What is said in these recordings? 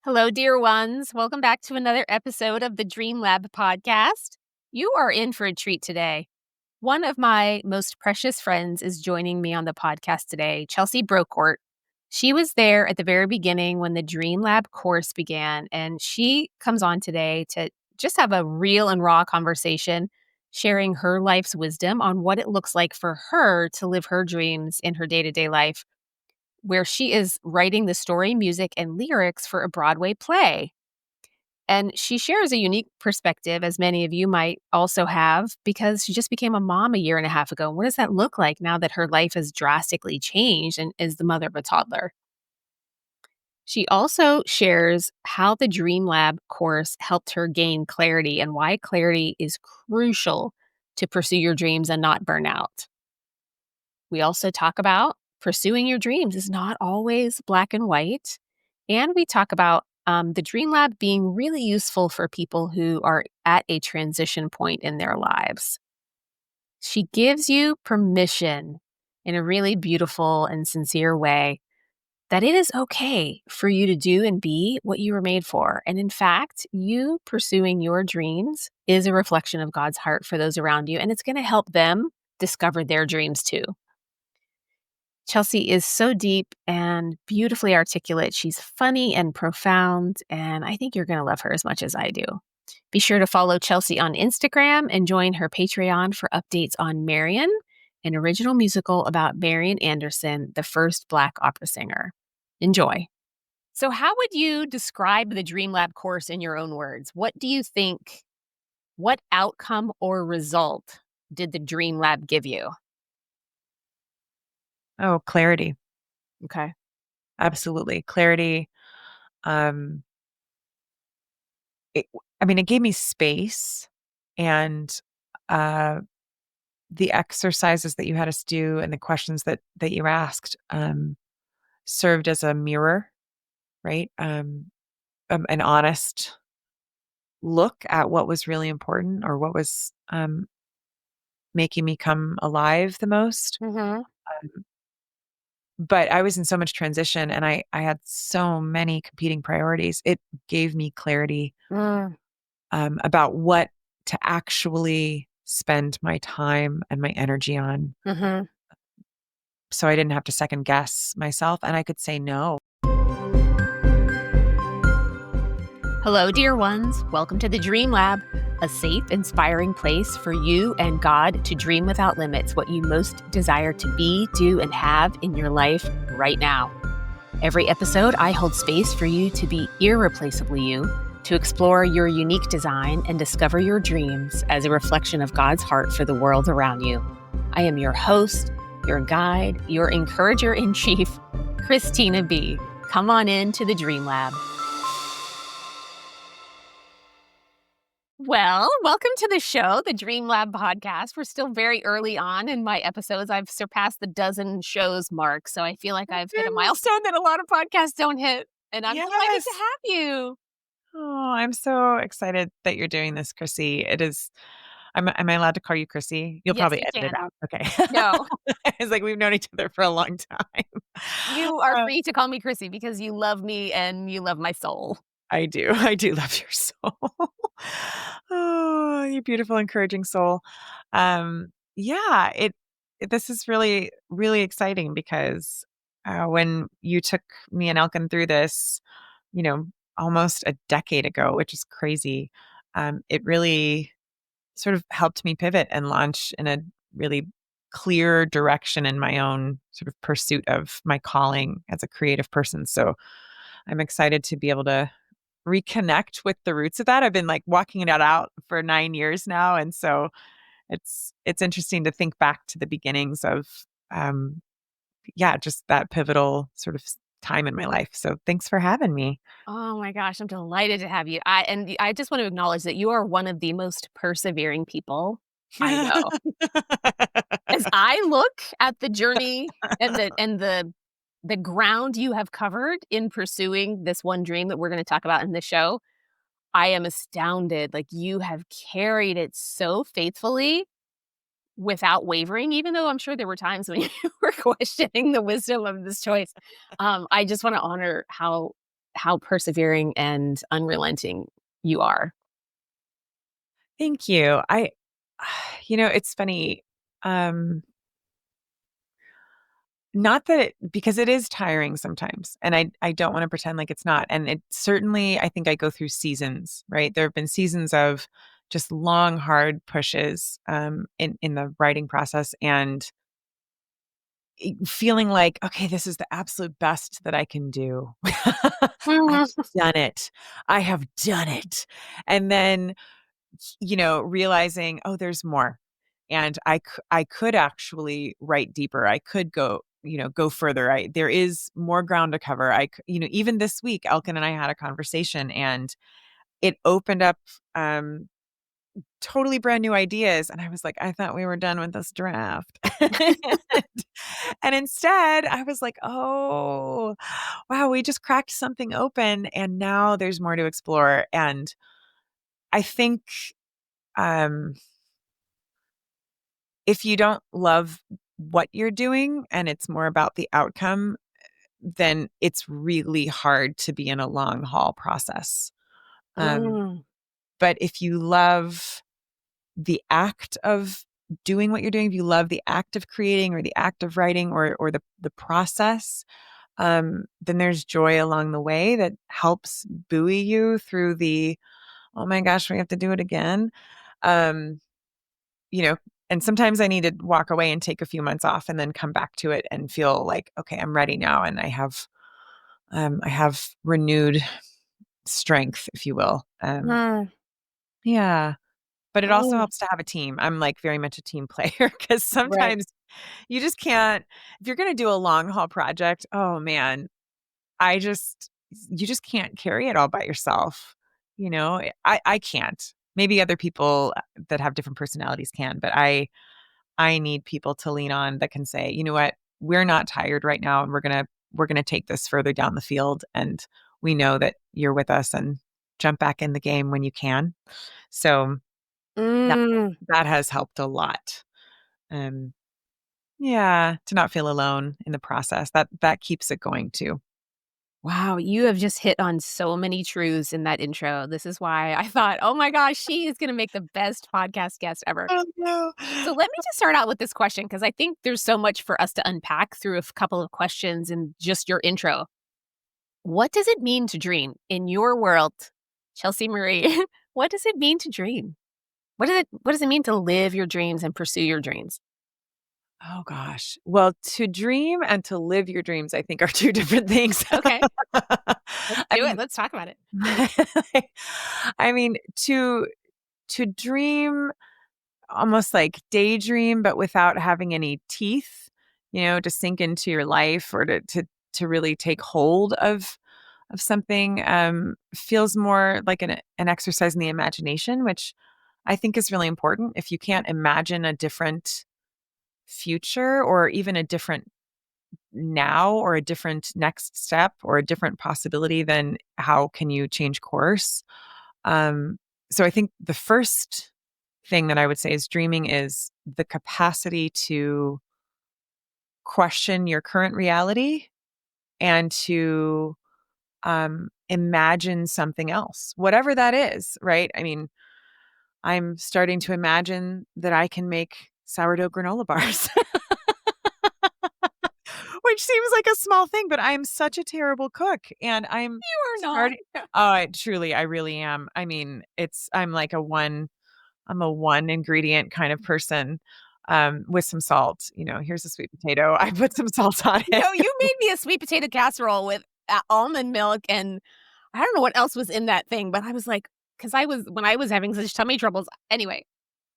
Hello, dear ones. Welcome back to another episode of the Dream Lab podcast. You are in for a treat today. One of my most precious friends is joining me on the podcast today, Chelsea Brokordt. She was there at the very beginning when the Dream Lab course began, and she comes on today to just have a real and raw conversation, sharing her life's wisdom on what it looks like for her to live her dreams in her day-to-day life, where she is writing the story, music, and lyrics for a Broadway play. And she shares a unique perspective, as many of you might also have, because she just became a mom a year and a half ago. What does that look like now that her life has drastically changed and is the mother of a toddler? She also shares how the Dream Lab course helped her gain clarity and why clarity is crucial to pursue your dreams and not burn out. We also talk about pursuing your dreams is not always black and white. And we talk about the Dream Lab being really useful for people who are at a transition point in their lives. She gives you permission in a really beautiful and sincere way that it is okay for you to do and be what you were made for. And in fact, you pursuing your dreams is a reflection of God's heart for those around you, and it's going to help them discover their dreams too. Chelsea is so deep and beautifully articulate. She's funny and profound, and I think you're going to love her as much as I do. Be sure to follow Chelsea on Instagram and join her Patreon for updates on MARIAN, an original musical about Marian Anderson, the first Black opera singer. Enjoy. So how would you describe the Dream Lab course in your own words? What do you think, what outcome or result did the Dream Lab give you? Oh, clarity. Okay. Absolutely. Clarity. It gave me space, and the exercises that you had us do and the questions that you asked served as a mirror, right? An honest look at what was really important or what was making me come alive the most. Mm-hmm. But I was in so much transition, and I had so many competing priorities. It gave me clarity about what to actually spend my time and my energy on. Mm-hmm. So I didn't have to second guess myself, and I could say no. Hello, dear ones. Welcome to the Dream Lab, a safe, inspiring place for you and God to dream without limits what you most desire to be, do, and have in your life right now. Every episode, I hold space for you to be irreplaceably you, to explore your unique design and discover your dreams as a reflection of God's heart for the world around you. I am your host, your guide, your encourager-in-chief, Christina B. Come on in to the Dream Lab. Well, welcome to the show, the Dream Lab podcast. We're still very early on in my episodes. I've surpassed the dozen shows mark, so I feel like I've hit a milestone that a lot of podcasts don't hit, and I'm delighted to have you. Oh, I'm so excited that you're doing this, Chrissy. It is. Am I allowed to call you Chrissy? You'll probably edit it out. Okay. No. It's like we've known each other for a long time. You are free to call me Chrissy because you love me and you love my soul. I do. I do love your soul. Oh, you beautiful, encouraging soul. This is really, really exciting because when you took me and Elkin through this, almost a decade ago, which is crazy, it really sort of helped me pivot and launch in a really clear direction in my own sort of pursuit of my calling as a creative person. So I'm excited to be able to reconnect with the roots of that. I've been like walking it out for 9 years now. And so it's interesting to think back to the beginnings of, just that pivotal sort of time in my life. So thanks for having me. Oh my gosh, I'm delighted to have you. I just want to acknowledge that you are one of the most persevering people I know. As I look at the journey and the ground you have covered in pursuing this one dream that we're going to talk about in this show, I am astounded. Like, you have carried it so faithfully without wavering, even though I'm sure there were times when you were questioning the wisdom of this choice. I just want to honor how how persevering and unrelenting you are. Thank you. It's funny. Um, Not that because it is tiring sometimes, and I don't want to pretend like it's not. And it certainly, I think I go through seasons, right? There have been seasons of just long, hard pushes in the writing process, and feeling like, okay, this is the absolute best that I can do. I've done it. I have done it. And then, realizing, oh, there's more. And I could actually write deeper. I could go further. There is more ground to cover. Even this week, Elkin and I had a conversation, and it opened up totally brand new ideas. And I was like, I thought we were done with this draft. And instead, I was like, oh, wow, we just cracked something open, and now there's more to explore. And I think um, if you don't love what you're doing and it's more about the outcome, then it's really hard to be in a long haul process. Um, Mm, but if you love the act of doing what you're doing, if you love the act of creating or the act of writing or the process, then there's joy along the way that helps buoy you through the, oh my gosh, we have to do it again. Um, you know, and sometimes I need to walk away and take a few months off and then come back to it and feel like, okay, I'm ready now. And I have renewed strength, if you will. mm, Yeah. But it also mm, helps to have a team. I'm like very much a team player because right. sometimes you just can't, if you're going to do a long haul project, oh man, you just can't carry it all by yourself. I can't. Maybe other people that have different personalities can, but I need people to lean on that can say, you know what, we're not tired right now, and we're gonna take this further down the field, and we know that you're with us, and jump back in the game when you can. So that Mm. that has helped a lot. Um, yeah, to not feel alone in the process. That keeps it going too. Wow, you have just hit on so many truths in that intro. This is why I thought, "Oh my gosh, she is gonna make the best podcast guest ever." Oh no. So let me just start out with this question because I think there's so much for us to unpack through a couple of questions in just your intro. What does it mean to dream in your world, Chelsea Marie? What does it mean to dream? What does it mean to live your dreams and pursue your dreams? Oh gosh. Well, to dream and to live your dreams, I think, are two different things. Okay, let's I do it. mean, Let's talk about it. I mean, to dream, almost like daydream, but without having any teeth, to sink into your life, or to really take hold of something, feels more like an exercise in the imagination, which I think is really important. If you can't imagine a different future, or even a different now, or a different next step, or a different possibility, then how can you change course? Um, so I think the first thing that I would say is dreaming is the capacity to question your current reality, and to imagine something else, whatever that is, right? I mean, I'm starting to imagine that I can make sourdough granola bars. Which seems like a small thing, but I'm such a terrible cook, and I'm You are not. starting. Oh, I really am. I mean, I'm a one ingredient kind of person, with some salt. Here's a sweet potato. I put some salt on it. No, you made me a sweet potato casserole with almond milk, and I don't know what else was in that thing, but I was like, because when I was having such tummy troubles. Anyway,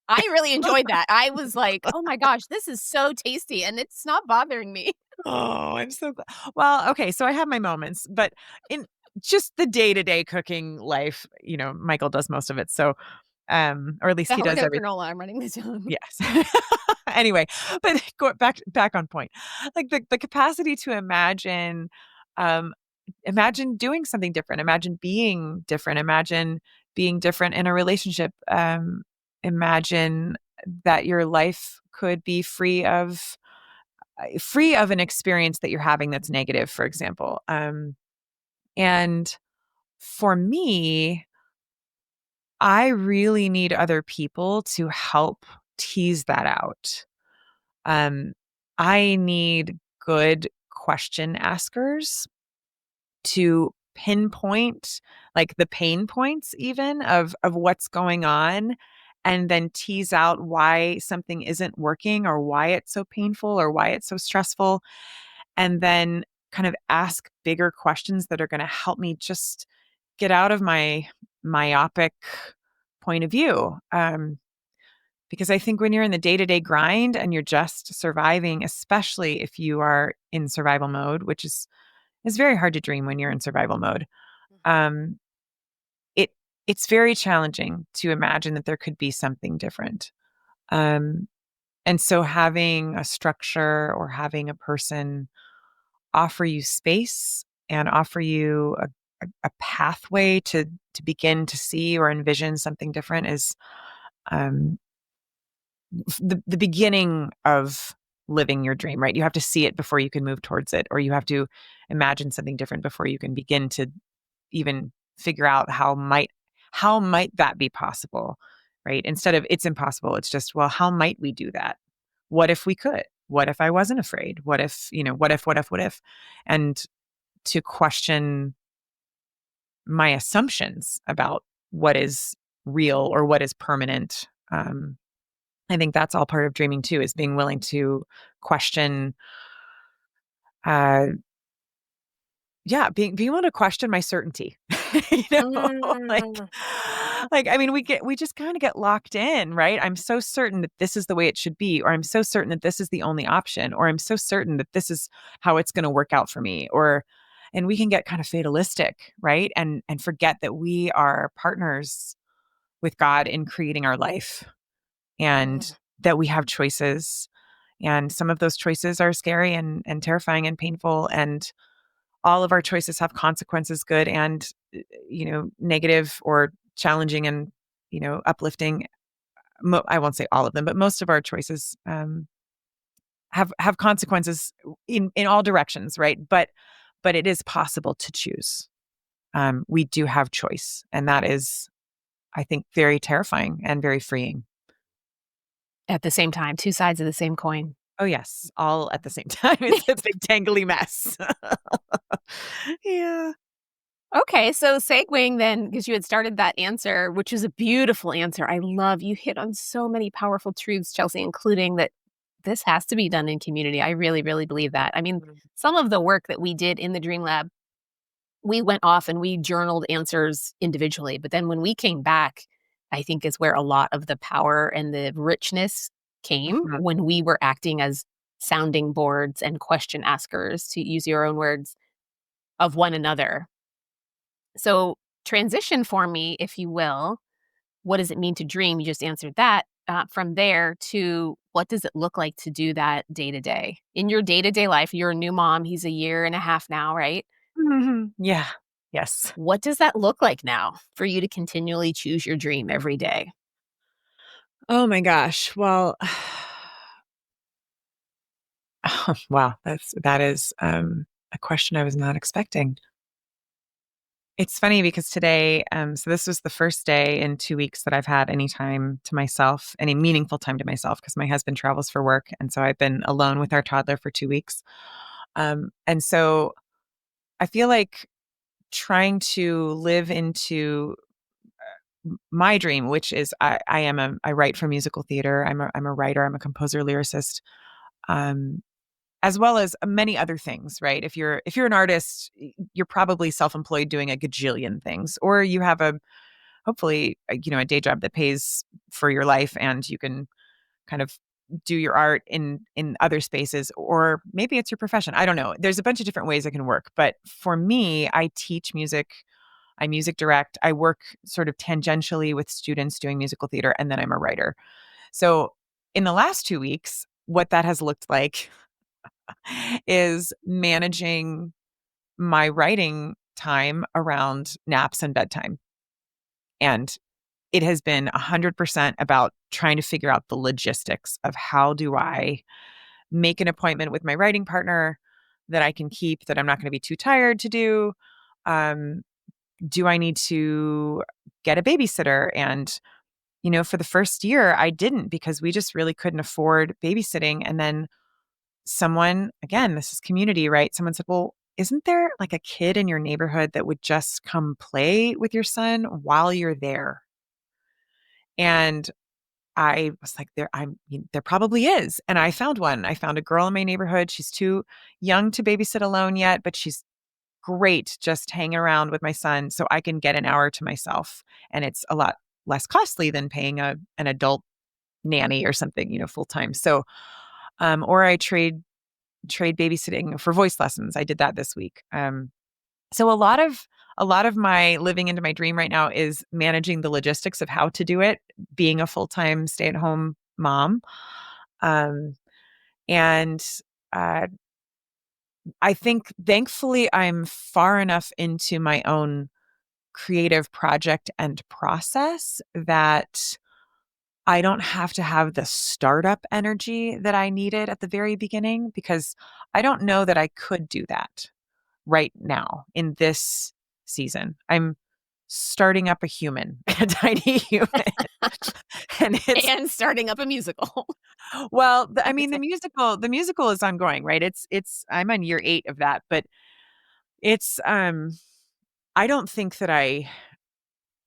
I really enjoyed that. I was like, "Oh my gosh, this is so tasty," and it's not bothering me. Oh, I'm so glad. Well, okay, so I have my moments, but in just the day-to-day cooking life, Michael does most of it. So, or at least he does Sourdough everything. granola, I'm writing this down. Yes. Anyway, but go back on point. Like the capacity to um, imagine doing something different, imagine being different, imagine being different in a relationship, imagine that your life could be free of an experience that you're having that's negative, for example. And for me, I really need other people to help tease that out. Um, I need good question askers to pinpoint like the pain points even of what's going on, and then tease out why something isn't working or why it's so painful or why it's so stressful, and then kind of ask bigger questions that are going to help me just get out of my myopic point of view. Because I think when you're in the day-to-day grind and you're just surviving, especially if you are in survival mode, which is very hard to dream when you're in survival mode. Um, it it's very challenging to imagine that there could be something different. Um, and so having a structure or having a person offer you space and offer you a pathway to begin to see or envision something different is um, the beginning of living your dream, right? You have to see it before you can move towards it, or you have to imagine something different before you can begin to even figure out how might that be possible, right? Instead of it's impossible, it's just, well, how might we do that? What if we could? What if I wasn't afraid? What if, what if? And to question my assumptions about what is real or what is permanent. I think that's all part of dreaming too, is being willing to question, uh, yeah, being able to question my certainty. you know, like, Mm. I mean, we just kind of get locked in, right? I'm so certain that this is the way it should be, or I'm so certain that this is the only option, or I'm so certain that this is how it's going to work out for me, and we can get kind of fatalistic, right? And forget that we are partners with God in creating our life, and Mm. that we have choices. And some of those choices are scary and terrifying and painful. And all of our choices have consequences, good and, negative or challenging and, uplifting. I won't say all of them, but most of our choices have consequences in all directions, right? But it is possible to choose. We do have choice. And that is, I think, very terrifying and very freeing. At the same time, two sides of the same coin. Oh, yes, all at the same time. It's a big tangly mess. Yeah. Okay, so segueing then, because you had started that answer, which is a beautiful answer. I love you hit on so many powerful truths, Chelsea, including that this has to be done in community. I really, really believe that. I mean, Mm. some of the work that we did in the Dream Lab, we went off and we journaled answers individually. But then when we came back, I think is where a lot of the power and the richness came Mhm. when we were acting as sounding boards and question askers, to use your own words, of one another. So, transition for me, if you will. What does it mean to dream? You just answered that. From there to what does it look like to do that day to day? In your day to day life, you're a new mom. He's a year and a half now, right? Mhm. Yeah. Yes. What does that look like now for you to continually choose your dream every day? Oh my gosh. Well, wow, that is a question I was not expecting. It's funny because today, so this was the first day in 2 weeks that I've had any time to myself, any meaningful time to myself, because my husband travels for work, and so I've been alone with our toddler for 2 weeks. And so I feel like trying to live into my dream, which is I write for musical theater. I'm a writer. I'm a composer, lyricist, um, as well as many other things. Right? If you're an artist, you're probably self-employed doing a gajillion things, or you have a hopefully a day job that pays for your life, and you can kind of do your art in other spaces, or maybe it's your profession. I don't know. There's a bunch of different ways it can work, but for me, I teach music. I music direct. I work sort of tangentially with students doing musical theater, and then I'm a writer. So in the last 2 weeks, what that has looked like is managing my writing time around naps and bedtime. And it has been 100% about trying to figure out the logistics of how do I make an appointment with my writing partner that I can keep, that I'm not going to be too tired to do, Um, do I need to get a babysitter? And, for the first year, I didn't because we just really couldn't afford babysitting. And then someone, again, this is community, right? Someone said, well, isn't there like a kid in your neighborhood that would just come play with your son while you're there? And I was like, there probably is. And I found one. I found a girl in my neighborhood. She's too young to babysit alone yet, but she's great just hanging around with my son so I can get an hour to myself. And it's a lot less costly than paying an adult nanny or something, full time. So, or I trade babysitting for voice lessons. I did that this week. So a lot of my living into my dream right now is managing the logistics of how to do it, being a full-time stay-at-home mom. Um, and uh, I think thankfully I'm far enough into my own creative project and process that I don't have to have the startup energy that I needed at the very beginning because I don't know that I could do that right now in this season. I'm starting up a human, a tiny human. And it's And starting up a musical. well, I mean the musical is ongoing, right? It's I'm on year 8 of that, but it's I don't think that I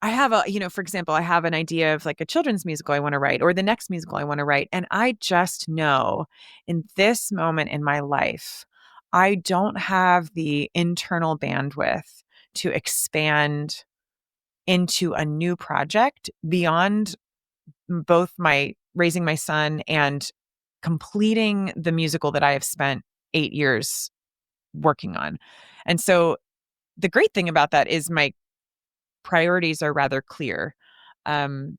have for example, I have an idea of like a children's musical I want to write or the next musical I want to write. And I just know in this moment in my life, I don't have the internal bandwidth to expand into a new project beyond both my raising my son and completing the musical that I have spent 8 years working on. And so the great thing about that is my priorities are rather clear. Um,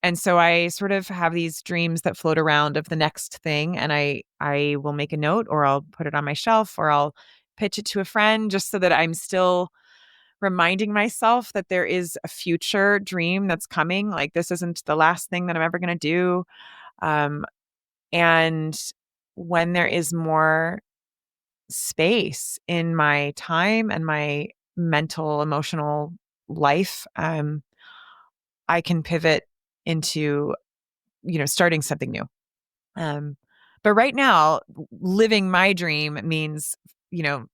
and so I sort of have these dreams that float around of the next thing, and I will make a note, or I'll put it on my shelf, or I'll pitch it to a friend, just so that I'm still reminding myself that there is a future dream that's coming. Like this isn't the last thing that I'm ever going to do. Um, and when there is more space in my time and my mental, emotional life, I can pivot into, starting something new. Um, but right now, living my dream means, you know,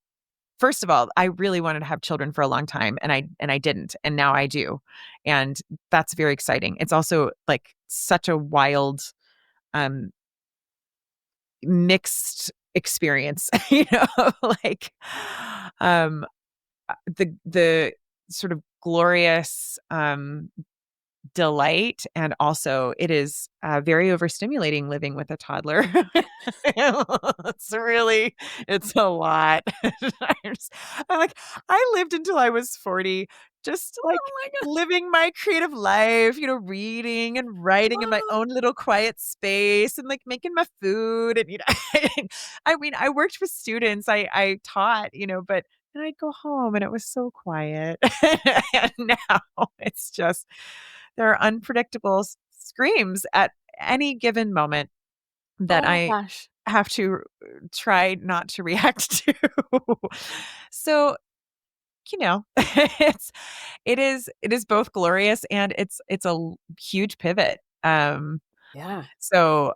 first of all, I really wanted to have children for a long time and I didn't, and now I do. And that's very exciting. It's also like such a wild, um, mixed experience, like, um, the sort of glorious, delight, and also it is very overstimulating living with a toddler. It's a lot. I'm, just- I'm like, I lived until I was 40, just like Oh my God. living my creative life, reading and writing in my own little quiet space and like making my food. And, I mean, I worked with students, I taught, but and I'd go home and it was so quiet. And now it's just, there are unpredictable screams at any given moment that Oh my I gosh. have to try not to react to. So, it is both glorious and it's a huge pivot. Yeah. So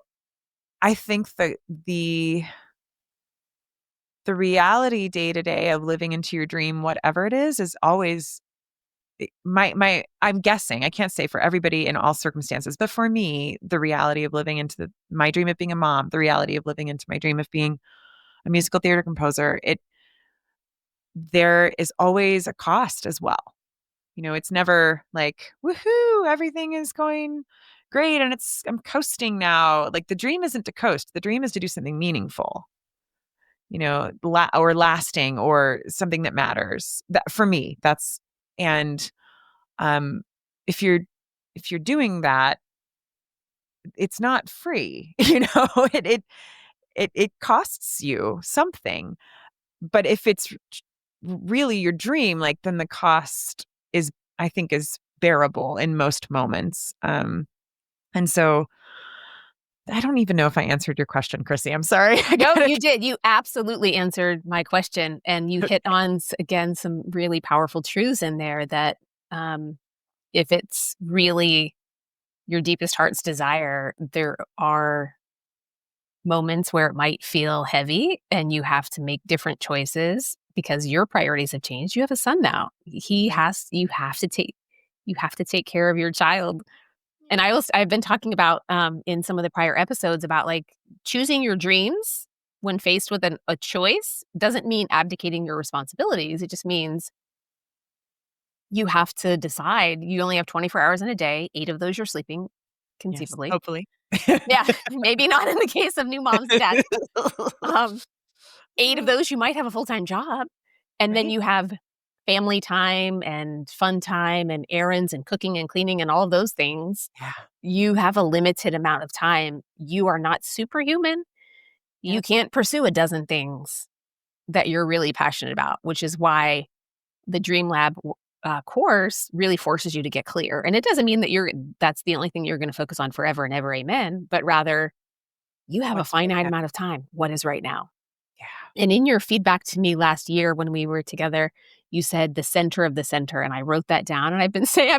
I think that the reality day to day of living into your dream, whatever it is always my I'm guessing, I can't say for everybody in all circumstances, but for me, the reality of living into my dream of being a mom, the reality of living into my dream of being a musical theater composer, there is always a cost as well. It's never like, woohoo, everything is going great and I'm coasting now. Like the dream isn't to coast. The dream is to do something meaningful, or lasting or something that matters. That for me, and um if you're doing that, it's not free. It costs you something. But if it's really your dream, like then the cost is, I think, is bearable in most moments. And so I don't even know if I answered your question, Chrissy. I'm sorry. No, you did. You absolutely answered my question. And you hit on, again, some really powerful truths in there that if it's really your deepest heart's desire, there are moments where it might feel heavy and you have to make different choices because your priorities have changed. You have a son now. Right. You have to take care of your child. And I've been talking about in some of the prior episodes about like choosing your dreams when faced with a choice doesn't mean abdicating your responsibilities. It just means you have to decide you only have 24 hours in a day, 8 of those you're sleeping, Yes, conceivably. hopefully. Yeah, maybe not in the case of new moms and dads. 8 of those, you might have a full-time job, and then Right? you have family time and fun time and errands and cooking and cleaning and all of those things. Yeah. You have a limited amount of time. You are not superhuman. You Yep. can't pursue a dozen things that you're really passionate about, which is why the Dream Lab course really forces you to get clear. And it doesn't mean that that's the only thing you're going to focus on forever and ever, amen, but rather you have a What's right finite now? amount of time. What is right now? Yeah. And in your feedback to me last year when we were together, you said the center of the center. And I wrote that down. And I've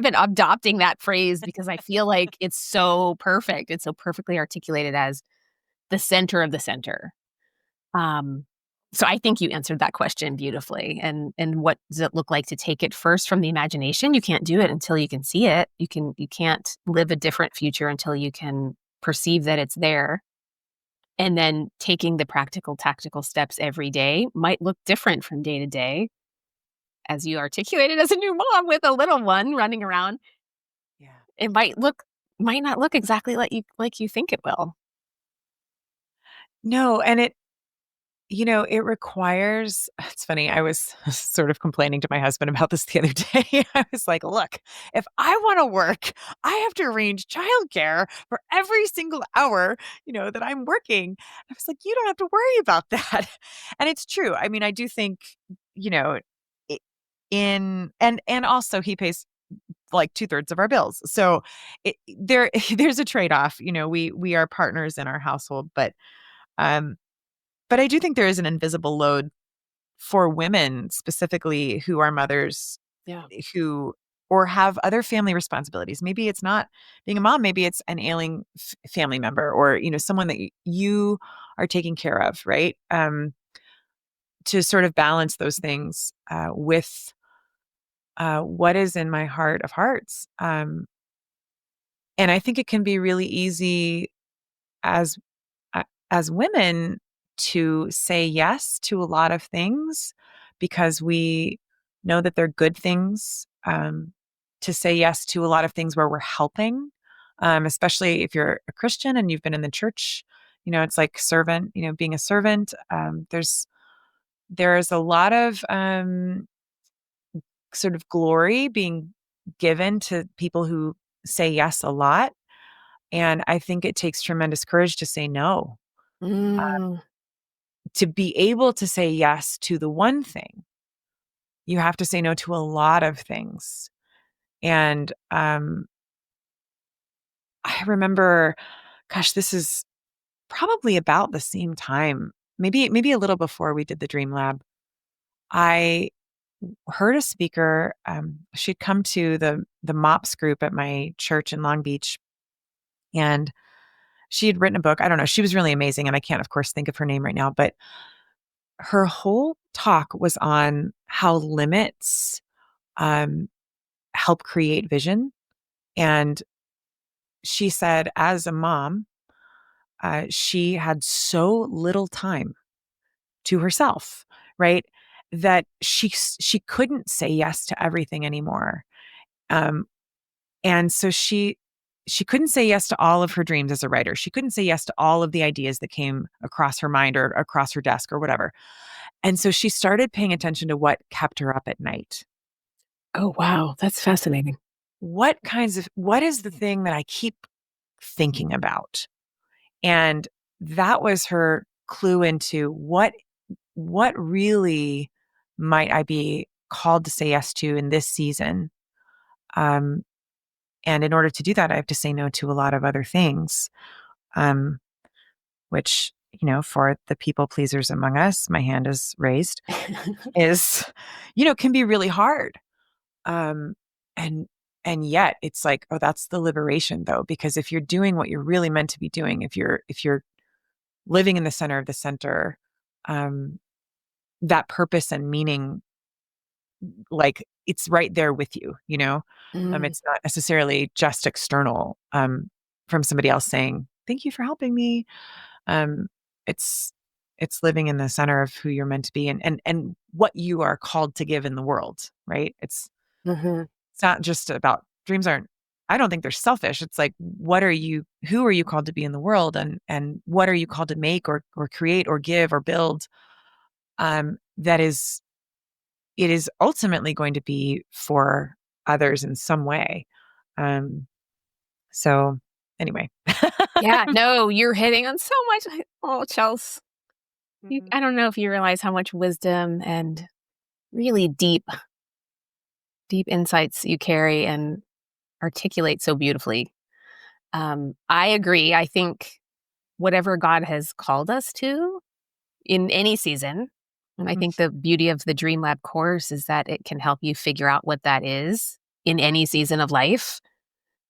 been adopting that phrase because I feel like it's so perfect. It's so perfectly articulated as the center of the center. Um, so I think you answered that question beautifully. And what does it look like to take it first from the imagination? You can't do it until you can see it. You can't live a different future until you can perceive that it's there. And then taking the practical, tactical steps every day might look different from day to day, as you articulated as a new mom with a little one running around. Yeah. It might not look exactly like you think it will. No, and it requires it's funny, I was sort of complaining to my husband about this the other day. I was like, "Look, if I wanna work, I have to arrange childcare for every single hour, that I'm working." I was like, "You don't have to worry about that." And it's true. I mean, I do think, you know, I in and also he pays like 2/3 of our bills. So, there's a trade-off. We are partners in our household, um but I do think there is an invisible load for women specifically who are mothers Yeah. who or have other family responsibilities. Maybe it's not being a mom, maybe it's an ailing family member or, someone that you are taking care of, right? To sort of balance those things with what is in my heart of hearts. And I think it can be really easy as as women to say yes to a lot of things because we know that they're good things. To say yes to a lot of things where we're helping, especially if you're a Christian and you've been in the church. It's like servant. Being a servant. There's a lot of sort of glory being given to people who say yes a lot, and I think it takes tremendous courage to say no. Mm. To be able to say yes to the one thing, you have to say no to a lot of things. And I remember, gosh, this is probably about the same time, maybe a little before we did the Dream Lab. I heard a speaker. She'd come to the MOPS group at my church in Long Beach, and she had written a book. I don't know. She was really amazing, and I can't, of course, think of her name right now. But her whole talk was on how limits um, help create vision. And she said, as a mom, she had so little time to herself, right? That she couldn't say yes to everything anymore. Um, and so she couldn't say yes to all of her dreams as a writer. She couldn't say yes to all of the ideas that came across her mind or across her desk or whatever. And so she started paying attention to what kept her up at night. Oh, wow. That's fascinating. What is the thing that I keep thinking about? And that was her clue into what really might I be called to say yes to in this season. Um, and in order to do that, I have to say no to a lot of other things. um, which, for the people pleasers among us, my hand is raised, is, can be really hard. Um, and and yet it's like, oh, that's the liberation though, because if you're doing what you're really meant to be doing, if you're living in the center of the center, um, that purpose and meaning, like it's right there with you, Mm, it's not necessarily just external, from somebody else saying, thank you for helping me. Um, it's, it's living in the center of who you're meant to be and what you are called to give in the world, right? mhm, It's not just about dreams aren't, I don't think they're selfish. It's like, who are you called to be in the world and what are you called to make or create or give or build? That is, it is ultimately going to be for others in some way. Um, so anyway. yeah, no, you're hitting on so much. Oh, Chels, Mhm. I don't know if you realize how much wisdom and really deep insights you carry and articulate so beautifully. I agree. I think whatever God has called us to in any season, and I think the beauty of the Dream Lab course is that it can help you figure out what that is in any season of life,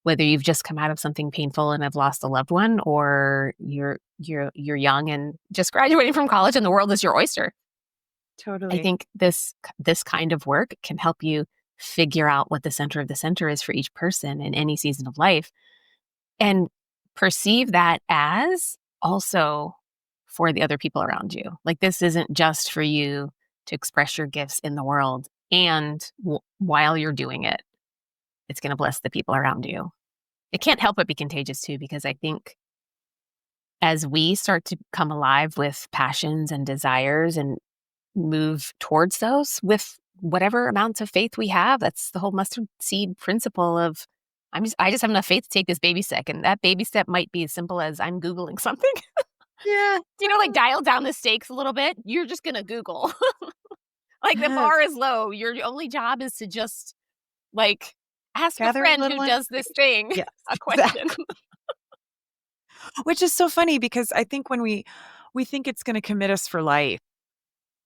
whether you've just come out of something painful and have lost a loved one, or you're young and just graduating from college and the world is your oyster. I Totally. think this kind of work can help you figure out what the center of the center is for each person in any season of life and perceive that as also for the other people around you. Like this isn't just for you to express your gifts in the world and while you're doing it, it's going to bless the people around you. It can't help but be contagious too because I think as we start to come alive with passions and desires and move towards those with whatever amounts of faith we have. That's the whole mustard seed principle of I just have enough faith to take this baby step. And that baby step might be as simple as I'm Googling something. Yeah. Like dial down the stakes a little bit. You're just gonna Google. Like the Yes. bar is low. Your only job is to just like ask a Gather a friend who little does this information. thing Yes, a question. exactly. Which is so funny because I think when we think it's gonna commit us for life,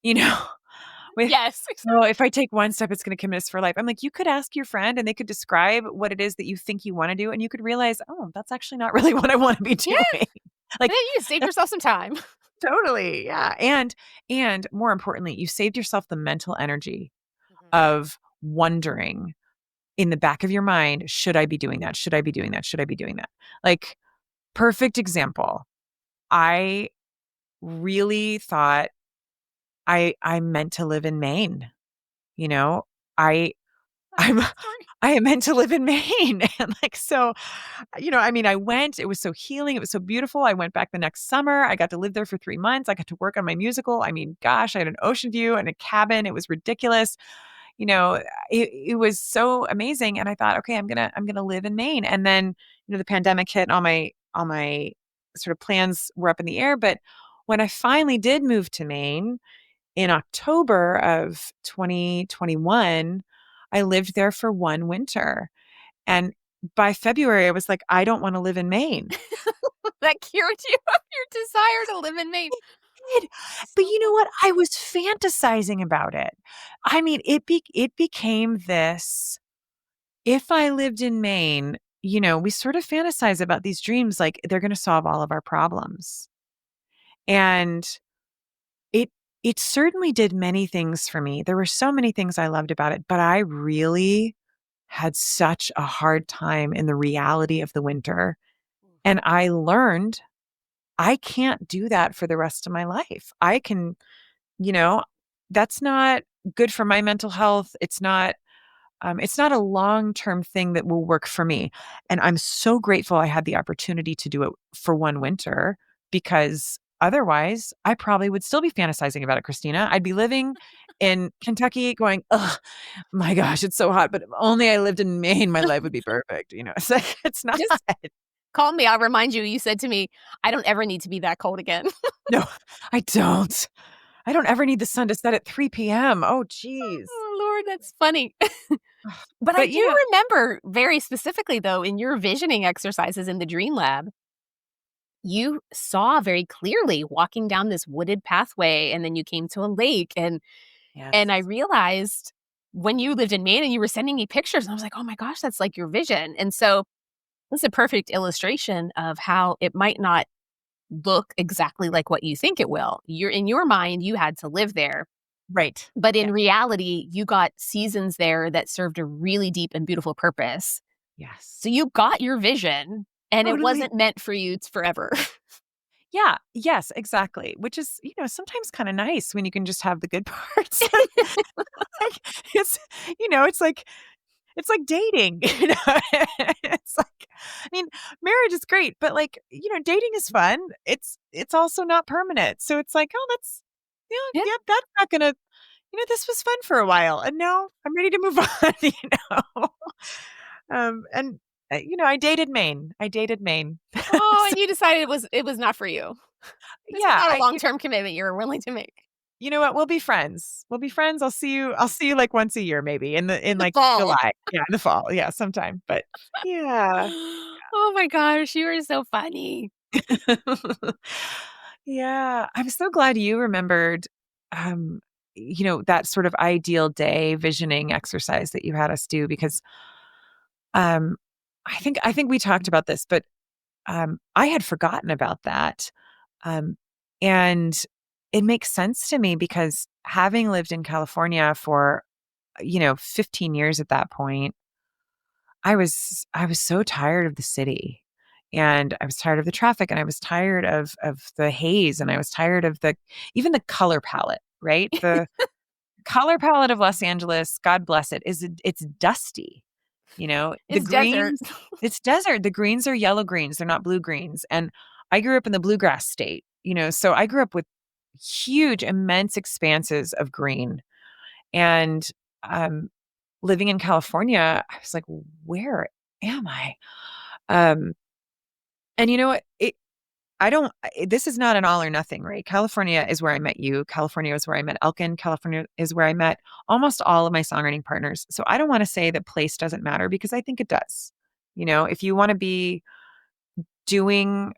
you know? We Yes. well, if I take one step, it's gonna commit us for life. I'm like, you could ask your friend and they could describe what it is that you think you wanna do, and you could realize, "Oh, that's actually not really what I wanna be Yeah. doing." And Like, then you saved yourself some time. totally, yeah, and more importantly, you saved yourself the mental energy Mhm. of wondering in the back of your mind, "Should I be doing that? Should I be doing that? Should I be doing that?" Like, perfect example, I really thought I meant to live in Maine, you know? I I love I'm that story. I am meant to live in Maine, and, like, so, I mean, I went, it was so healing, it was so beautiful, I went back the next summer, I got to live there for 3 months, I got to work on my musical, I mean, gosh, I had an ocean view and a cabin, it was ridiculous, you know, it was so amazing, and I thought, "Okay, I'm gonna live in Maine," and then, the pandemic hit, and all my sort of plans were up in the air, but when I finally did move to Maine in October of 2021, I lived there for 1 winter, and by February, I was like, "I don't wanna live in Maine." That cured you of your desire to live in Maine. Did, but So you know funny. what? I was fantasizing about it. I mean, it became this, if I lived in Maine, we sort of fantasize about these dreams like they're gonna solve all of our problems, and It it certainly did many things for me. There were so many things I loved about it, but I really had such a hard time in the reality of the winter, and I learned I can't do that for the rest of my life. I can, you know, that's not good for my mental health. It's not a long-term thing that will work for me, and I'm so grateful I had the opportunity to do it for 1 winter because otherwise, I probably would still be fantasizing about it, Christina. I'd be living in Kentucky going, "Ugh, my gosh, it's so hot, but if only I lived in Maine, my life would be perfect," It's like, it's not. Just call me, I'll remind you, you said to me, "I don't ever need to be that cold again." No, I don't. I don't ever need the sun to set at 3 p.m. Oh, geez. Oh, Lord, that's funny. But I But, do remember very specifically, though, in your visioning exercises in the Dream Lab, you saw very clearly walking down this wooded pathway, and then you came to a lake, and I Yes. realized when you lived in Maine and you were sending me pictures, I was like, "Oh my gosh, that's like your vision." And so it's a perfect illustration of how it might not look exactly like what you think it will. You're in your mind, you had to live there, Right. but in Yeah. reality, you got seasons there that served a really deep and beautiful purpose. So Yes. you got your vision, and it Totally. wasn't meant for you forever. Yeah. Yes, exactly. Which is, sometimes kind of nice when you can just have the good parts. Like, it's, it's like dating, It's like, I mean, marriage is great, but like, dating is fun. It's also not permanent. So it's like, oh, that's, Yeah. yeah, that's not gonna, this was fun for a while, and now I'm ready to move on, know. And I dated Maine. I dated Maine. Oh, So, and you decided it was not for you. This is yeah, not a long-term commitment you were willing to make. you know what? We'll be friends. We'll be friends. I'll see you like once a year, maybe in In the like fall. July. Yeah, in the fall. Yeah, sometime. But yeah. Oh my gosh, you are so funny. Yeah, I'm so glad you remembered, um, that sort of ideal day visioning exercise that you had us do because, um, I think we talked about this, but, I had forgotten about that, um, and it makes sense to me because having lived in California for, 15 years at that point, I was so tired of the city, and I was tired of the traffic, and I was tired of the haze, and I was tired of the even the color palette, right? The color palette of Los Angeles, God bless it, it's dusty, The It's desert. greens, it's desert. The greens are yellow greens, they're not blue greens, and I grew up in the bluegrass state, so I grew up with huge, immense expanses of green, and, um, living in California, I was like, "Where am I?" Um, and you know what? I don't this is not an all or nothing, right? California is where I met you. California is where I met Elkin. California is where I met almost all of my songwriting partners. So I don't wanna say that place doesn't matter because I think it does. If you wanna be doing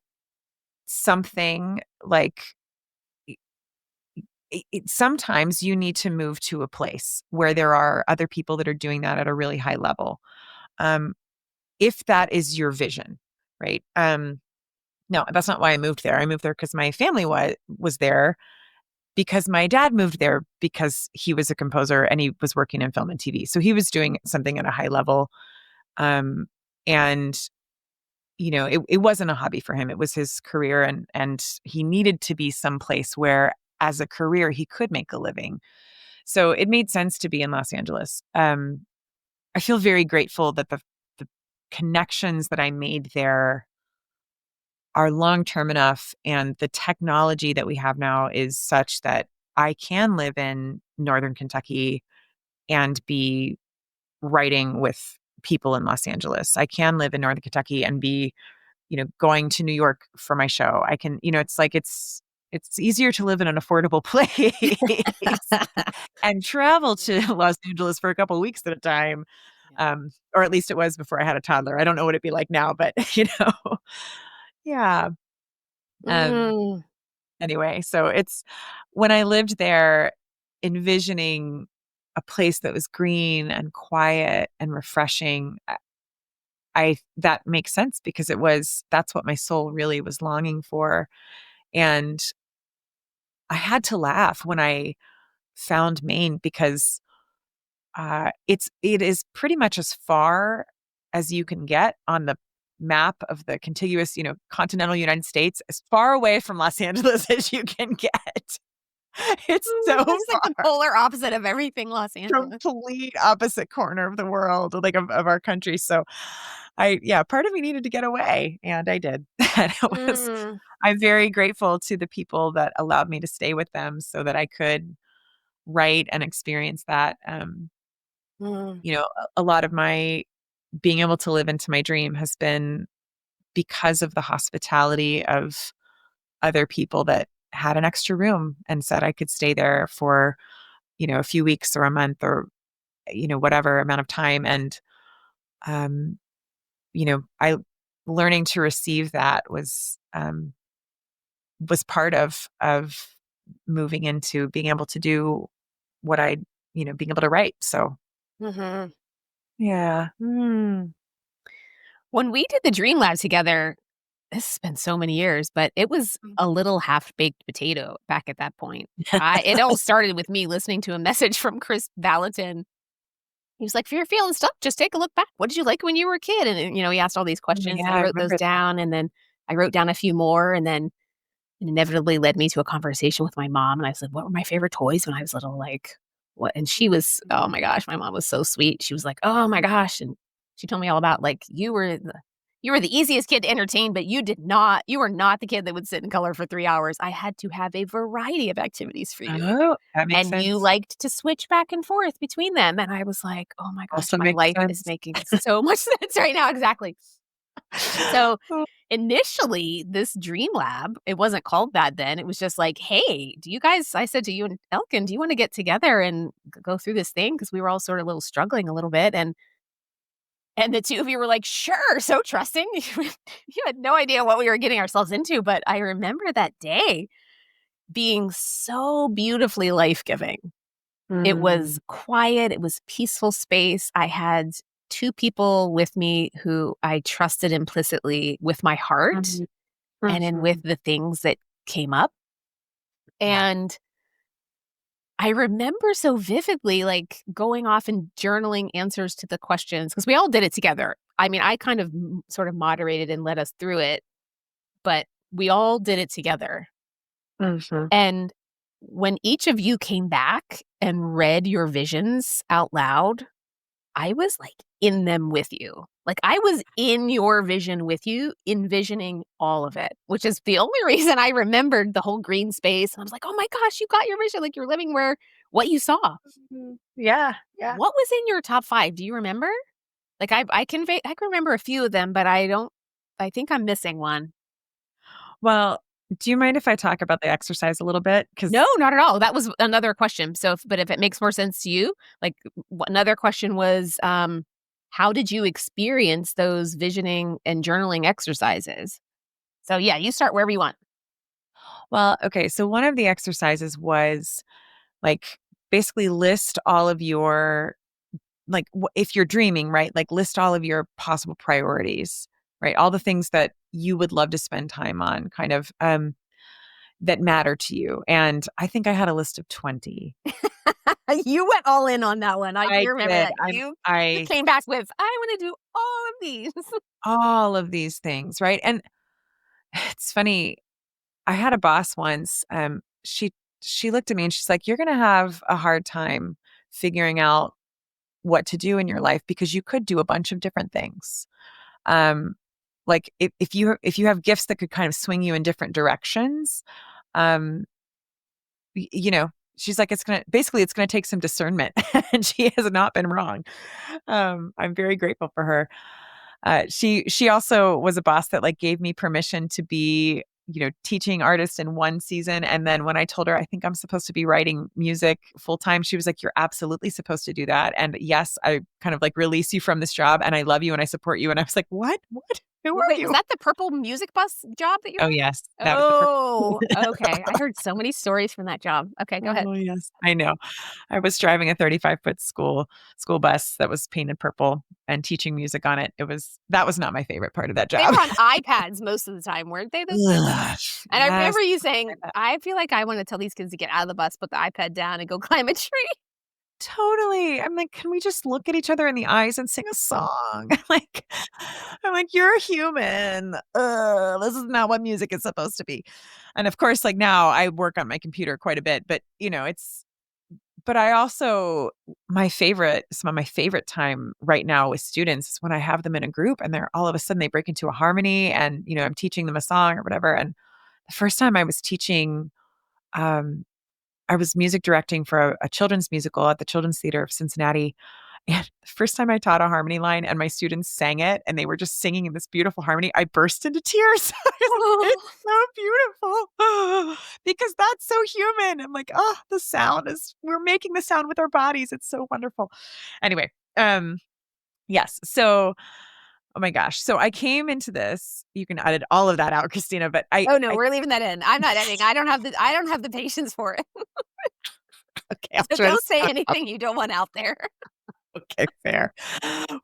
something like sometimes you need to move to a place where there are other people that are doing that at a really high level. Um, if that is your vision, right? No, that's not why I moved there. I moved there because my family was there because my dad moved there because he was a composer and he was working in film and TV. So he was doing something at a high level. Um, and it wasn't a hobby for him. It was his career, and he needed to be someplace where as a career he could make a living. So it made sense to be in Los Angeles. I feel very grateful that the connections that I made there are long-term enough, and the technology that we have now is such that I can live in Northern Kentucky and be writing with people in Los Angeles. I can live in Northern Kentucky and be, going to New York for my show. I can, it's like it's easier to live in an affordable place and travel to Los Angeles for a couple weeks at a time. Or at least it was before I had a toddler. I don't know what it'd be like now, but yeah. Um, Mm. anyway, so it's when I lived there, envisioning a place that was green and quiet and refreshing, that makes sense because that's what my soul really was longing for. And I had to laugh when I found Maine because it is pretty much as far as you can get on the map of the contiguous, continental United States, as far away from Los Angeles as you can get. It's so It's like the far, polar opposite of everything Los Angeles. complete opposite corner of the world, like of our country. So yeah, part of me needed to get away, and I did. And Mm. I'm very grateful to the people that allowed me to stay with them so that I could write and experience that. Mm. A lot of my being able to live into my dream has been because of the hospitality of other people that had an extra room and said I could stay there for, a few weeks or a month or, whatever amount of time. And, I learning to receive that was was part of moving into being able to do what being able to write. So Mhm. yeah. When we did the Dream Lab together, this has been so many years, but it was a little half-baked potato back at that point. It all started with me listening to a message from Chris Valentin. He was like, "If you're feeling stuck, just take a look back. What did you like when you were a kid?" And, he asked all these questions, Yeah, and I I wrote those remember that. down, and then I wrote down a few more, and then it inevitably led me to a conversation with my mom, and I said, "What were my favorite toys when I was little?" Like, what and she was oh my gosh, my mom was so sweet. She was like, "Oh my gosh," and she told me all about, like, you were the easiest kid to entertain, but you were not the kid that would sit in color for 3 hours. I had to have a variety of activities for you, Oh, that makes and you sense. liked to switch back and forth between them, and I was like, "Oh my gosh, Also my makes life is sense. making so much sense right now." Exactly. So, Oh, initially, this Dream Lab, it wasn't called that then, it was just like, "Hey, do you guys" I said to you and Elkin, "Do you wanna get together and go through this thing?" Because we were all sort of a little struggling a little bit, and the 2 of you were like, "Sure," so trusting. You had no idea what we were getting ourselves into, but I remember that day being so beautifully life-giving. It mm, was quiet, it was peaceful space. I had 2 people with me who I trusted implicitly with my heart mhm, and in with mhm. the things that came up, Yeah. and I remember so vividly, like, going off and journaling answers to the questions because we all did it together. I mean, I kind of sort of moderated and led us through it, but we all did it together, Mhm. and when each of you came back and read your visions out loud, I was, like, in them with you. Like, I was in your vision with you, envisioning all of it, which is the only reason I remembered the whole green space, and I was like, "Oh my gosh, you got your vision, like, you're living where what you saw." Mhm. Yeah, yeah. What was in your top 5? Do you remember? Like, I can remember a few of them, but I think I'm missing one. Well, do you mind if I talk about the exercise a little bit? No, 'Cause not at all. That was another question. So, if it makes more sense to you, like another question was, how did you experience those visioning and journaling exercises? So, yeah, you start wherever you want. well, okay, so one of the exercises was, like, basically list all of your like, if you're dreaming, right? Like, list all of your possible priorities, right? All the things that you would love to spend time on, kind of, that matter to you, and I think I had a list of 20. You went all in on that one. I do I remember did. that. You I came back with, "I wanna do all of these." all of these things, right? And it's funny, I had a boss once, she looked at me and she's like, "You're gonna have a hard time figuring out what to do in your life because you could do a bunch of different things." Um, like if you have gifts that could kind of swing you in different directions, um, you know, she's like, it's gonna take some discernment. And she has not been wrong. I'm very grateful for her. She also was a boss that, like, gave me permission to be, teaching artist in one season, and then when I told her, "I think I'm supposed to be writing music full time," she was like, "You're absolutely supposed to do that, and yes, I kind of, like, release you from this job, and I love you, and I support you," and I was like, "What? What? Who are Wait, was you?" that the purple music bus job that you Oh, yes. had? That was the purple. Oh, okay. I heard so many stories from that job. Okay, go ahead. Oh, yes. I know. I was driving a 35-foot school bus that was painted purple and teaching music on it. That was not my favorite part of that They job. were on iPads most of the time, weren't they, those kids? Ugh, And I yes. remember you saying, "I feel like I wanna tell these kids to get out of the bus, put the iPad down, and go climb a tree." Totally. I'm like, "Can we just look at each other in the eyes and sing a song?" I'm like, "You're a human. This is not what music is supposed to be." And of course, like, now I work on my computer quite a bit, but, I also some of my favorite time right now with students is when I have them in a group and they're all of a sudden they break into a harmony and, I'm teaching them a song or whatever. And the first time I was teaching, um, I was music directing for a children's musical at the Children's Theater of Cincinnati. And the first time I taught a harmony line and my students sang it and they were just singing in this beautiful harmony, I burst into tears. I was like, "It's so beautiful." Because that's so human. I'm like, "Oh, we're making the sound with our bodies. It's so wonderful." Anyway, yes. So Oh my gosh. So I came into this, you can edit all of that out, Christina, but Oh no, I we're leaving that in. I'm not editing. I don't have the patience for it. okay, I'll So try to don't say stop. anything you don't want out there. Okay, fair.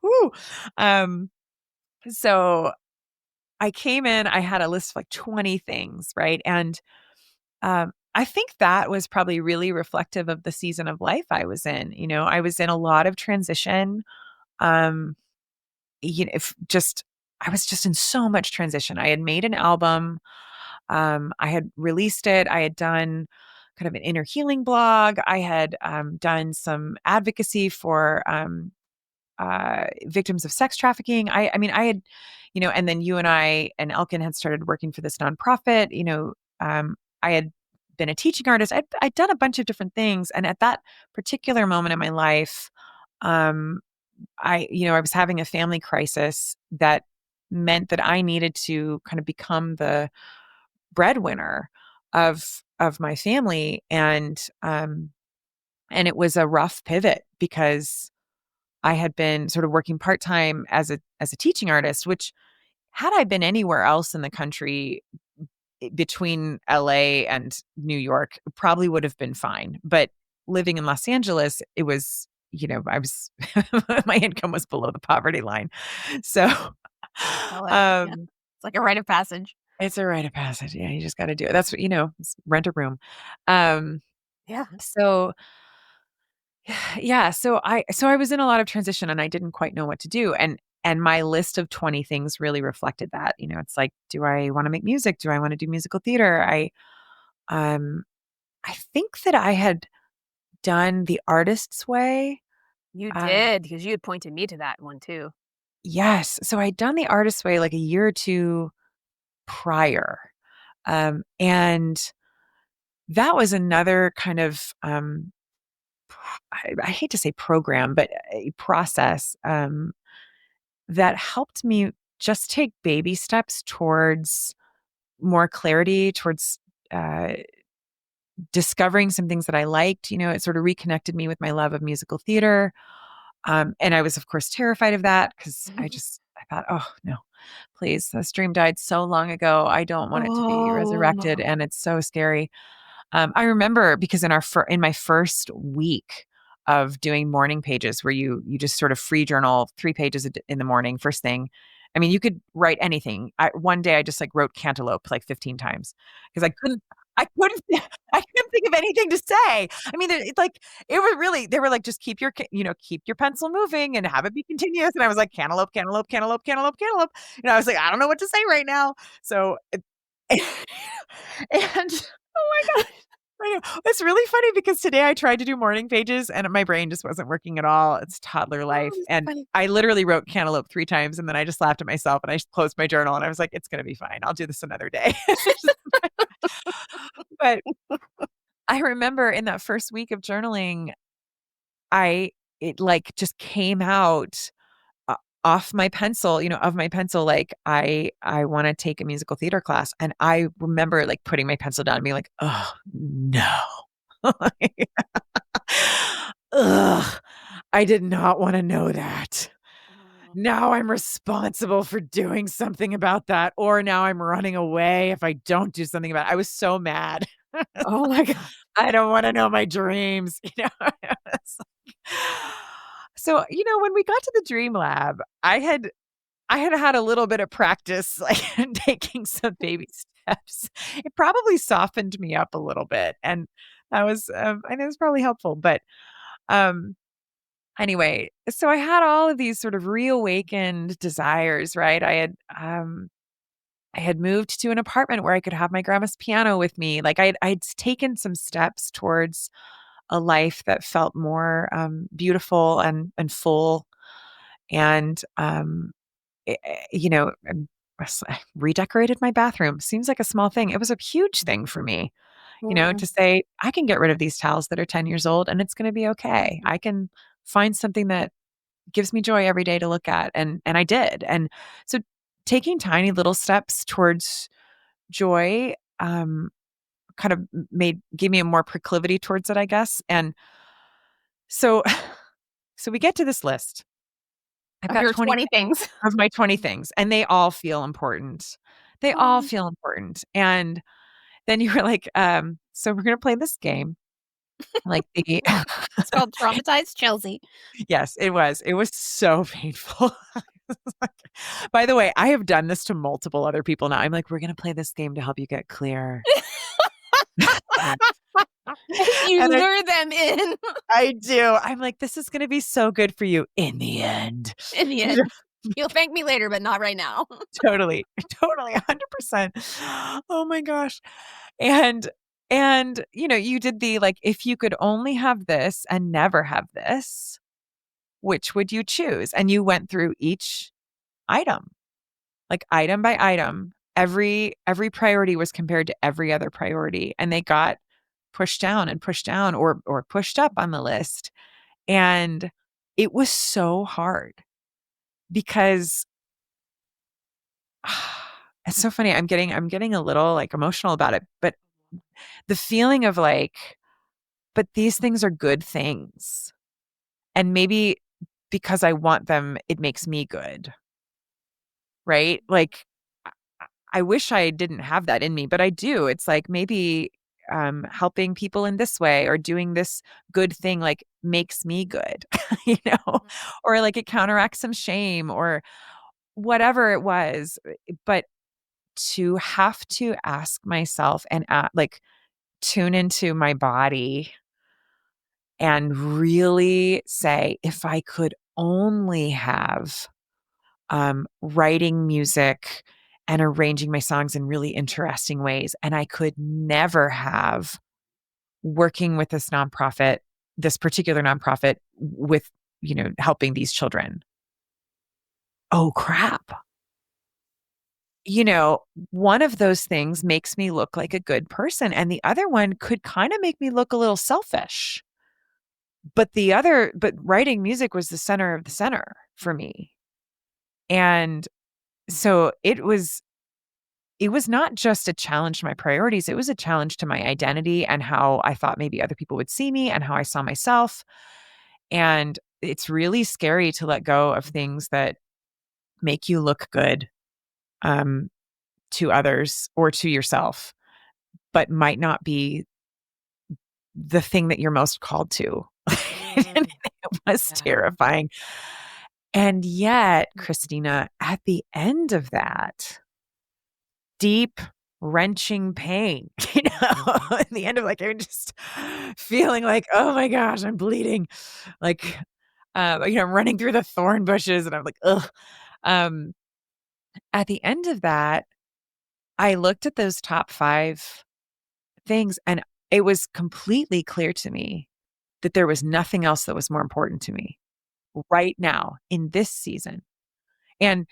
Woo. Um, so I came in, I had a list of like 20 things, right? And I think that was probably really reflective of the season of life I was in. I was in a lot of transition. Um, if just I was just in so much transition. I had made an album. I had released it. I had done kind of an inner healing blog. I had done some advocacy for victims of sex trafficking. I mean, I had, and then you and I and Elkin had started working for this nonprofit. I had been a teaching artist. I'd done a bunch of different things, and at that particular moment in my life, um, I was having a family crisis that meant that I needed to kind of become the breadwinner of my family, and it was a rough pivot because I had been sort of working part-time as a teaching artist, which had I been anywhere else in the country between LA and New York, probably would have been fine. But living in Los Angeles, it was, I was my income was below the poverty line. So Well, yeah, um it's like a rite of passage. it's a rite of passage. Yeah, you just got to do it. That's what, rent a room. Um Yeah. so yeah, so I was in a lot of transition and I didn't quite know what to do. And my list of 20 things really reflected that. It's like, do I want to make music? Do I want to do musical theater? Um I think that I had done The Artist's Way. You Um did, because you had pointed me to that one too. yes, so I'd done The Artist's Way like a year or two prior. And that was another kind of I hate to say program, but a process that helped me just take baby steps towards more clarity, towards uh, discovering some things that I liked. It sort of reconnected me with my love of musical theater. And I was, of course, terrified of that because I thought, oh, no, please, this dream died so long ago. I don't want it to be Oh, resurrected. no. And it's so scary. I remember because in my first week of doing morning pages where you just sort of free journal 3 pages in the morning, first thing. I mean, you could write anything. One day I just like wrote cantaloupe like 15 times because I couldn't, I couldn't think of anything to say. I mean, it was really, they were like, just keep your pencil moving and have it be continuous. And I was like, cantaloupe, cantaloupe, cantaloupe, cantaloupe, cantaloupe. I was like, I don't know what to say right now. So, and Oh my god. I know. It's really funny because today I tried to do morning pages and my brain just wasn't working at all. It's toddler Oh, life. that's And funny. I literally wrote cantaloupe 3 times and then I just laughed at myself and I just closed my journal and I was like, it's going to be fine. I'll do this another day. But I remember in that first week of journaling, it like just came out o off my pencil, of my pencil, like, I wanna take a musical theater class, and I remember, like, putting my pencil down and being like, "Oh, no." Ugh, I did not wanna know that. Oh. Now I'm responsible for doing something about that, or now I'm running away if I don't do something about it. I was so mad. Oh my god. I don't wanna know my dreams, It's like so, when we got to the Dream Lab, I had a little bit of practice, like, taking some baby steps. It probably softened me up a little bit, and I know it was probably helpful, but, um, anyway, so I had all of these sort of reawakened desires, right? I had moved to an apartment where I could have my grandma's piano with me. Like, I'd taken some steps towards a life that felt more, beautiful and full, and, I redecorated my bathroom. Seems like a small thing. It was a huge thing for me, Mm. to say, "I can get rid of these towels that are 10 years old, and it's gonna be okay. I can find something that gives me joy every day to look at," and I did, and so taking tiny little steps towards joy, kind of gave me a more proclivity towards it, I guess, and so so we get to this list, I've Of got your 20 20 things. of my 20 things, and they all feel important. They all Oh, feel important. And then you were like, so we're gonna play this game. Like the it's called Traumatized Chelsea. Yes, it was. It was so painful. By the way, I have done this to multiple other people now. I'm like, "We're gonna play this game to help you get clear." You And lure them in. I do. I'm like, "This is gonna be so good for you in the end." In the end, you'll thank me later, but not right now. Totally. Totally, 100%. Oh my gosh. And you did the, like, if you could only have this and never have this, which would you choose? And you went through each item, like item by item. Every priority was compared to every other priority, and they got pushed down or pushed up on the list. And it was so hard because it's so funny. I'm getting a little like emotional about it, but the feeling of like, but these things are good things. And maybe because I want them, it makes me good. Right? Like I wish I didn't have that in me, but I do. It's like maybe helping people in this way or doing this good thing like makes me good, you know, or like it counteracts some shame or whatever it was. But to have to ask myself and like tune into my body and really say, if I could only have writing music and arranging my songs in really interesting ways. And I could never have working with this particular nonprofit with, helping these children. Oh, crap. One of those things makes me look like a good person, and the other one could kind of make me look a little selfish. But writing music was the center of the center for me. And so it was not just a challenge to my priorities, it was a challenge to my identity and how I thought maybe other people would see me and how I saw myself. And it's really scary to let go of things that make you look good um, to others or to yourself, but might not be the thing that you're most called to. And it was terrifying. And yet, Christina, at the end of that, deep, wrenching pain, at the end of like, I'm just feeling like, oh my gosh, I'm bleeding. Like, I'm running through the thorn bushes and I'm like, ugh. Um, at the end of that, I looked at those top 5 things and it was completely clear to me that there was nothing else that was more important to me right now in this season. And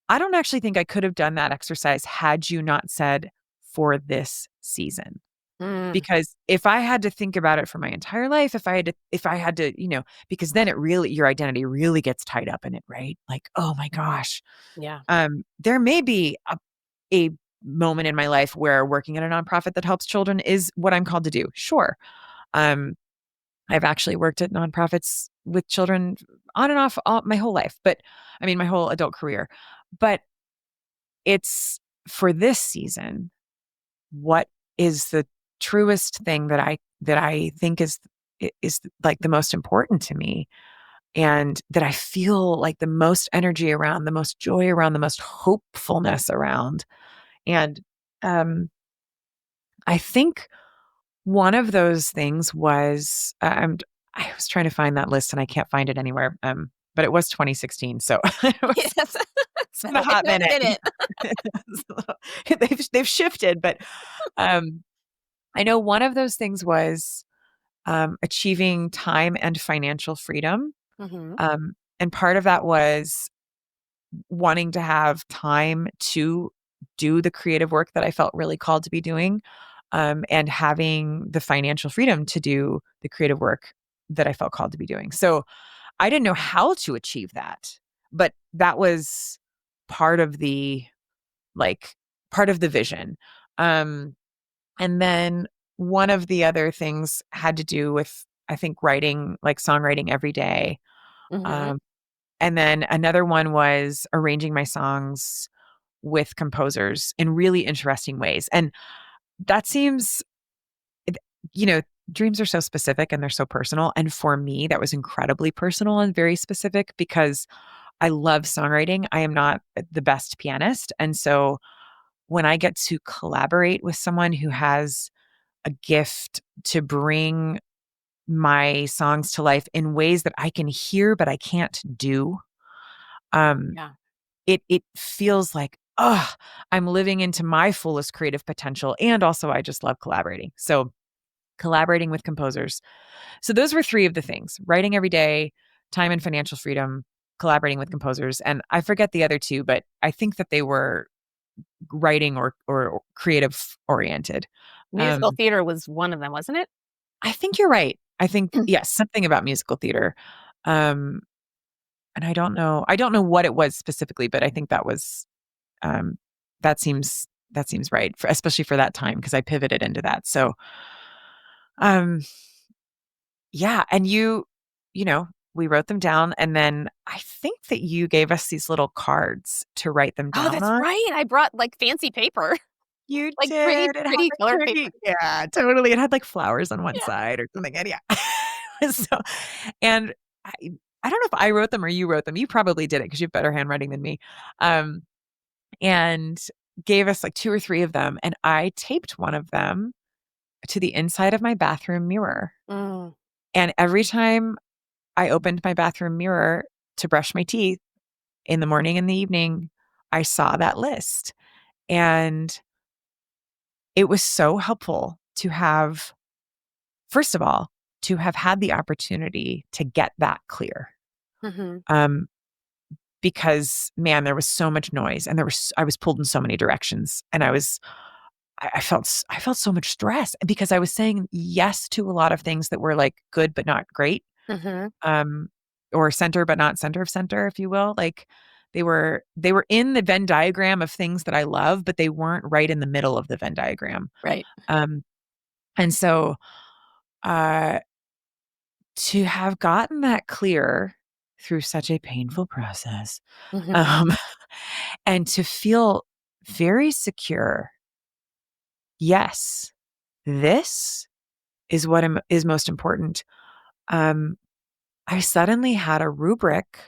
I don't actually think I could have done that exercise had you not said for this season. Mm, Because if I had to think about it for my entire life, if I had to, because then your identity really gets tied up in it, right? Like, oh my gosh. yeah. There may be a moment in my life where working at a nonprofit that helps children is what I'm called to do. Sure. Um, I've actually worked at nonprofits with children on and off my whole life, but I mean, my whole adult career. But it's for this season, what is the truest thing that I think is like the most important to me and that I feel like the most energy around, the most joy around, the most hopefulness around. And I think one of those things was I was trying to find that list and I can't find it anywhere. But it was 2016, so Yes. it's been a hot minute. They've shifted, but I know one of those things was achieving time and financial freedom. Mhm. And part of that was wanting to have time to do the creative work that I felt really called to be doing, and having the financial freedom to do the creative work that I felt called to be doing. So I didn't know how to achieve that, but that was part of the like part of the vision. Um, and then one of the other things had to do with, I think, writing, like songwriting every day. Mhm. Um, And then another one was arranging my songs with composers in really interesting ways. And that seems, you know, dreams are so specific and they're so personal. And for me, that was incredibly personal and very specific because I love songwriting. I am not the best pianist. And so when I get to collaborate with someone who has a gift to bring my songs to life in ways that I can hear, but I can't do, um, Yeah. it feels like, oh, I'm living into my fullest creative potential. And also I just love collaborating. So collaborating with composers. So those were three of the things: writing every day, time and financial freedom, collaborating with composers. And I forget the other two, but I think that they were writing or creative oriented. Musical Um, theater was one of them, wasn't it? I think you're right. I think, yes, something about musical theater. Um, and I don't know what it was specifically, but I think that was, um, that seems right, for, especially for that time, because I pivoted into that. So, um, yeah. And you know, we wrote them down, and then I think that you gave us these little cards to write them Oh, down that's on. right. I brought, like, fancy paper, You like, pretty did. It had pretty like colored paper. pretty, yeah, totally. It had like flowers on one Yeah. side or something. And yeah. So, and I, I don't know if I wrote them or you wrote them. You probably did it because you have better handwriting than me. Um, and gave us like two or three of them. And I taped one of them to the inside of my bathroom mirror. Mm. And every time I opened my bathroom mirror to brush my teeth in the morning and the evening, I saw that list. And it was so helpful to have, first of all, to have had the opportunity to get that clear. Mhm. Um, because man, there was so much noise and I was pulled in so many directions, and I felt so much stress because I was saying yes to a lot of things that were like good, but not great. Mhm. Um, or center, but not center of center, if you will. Like they were in the Venn diagram of things that I love, but they weren't right in the middle of the Venn diagram. Right. Um, and so, uh, to have gotten that clear through such a painful process, Mhm. um, and to feel very secure. Yes, this is what is most important. Um, I suddenly had a rubric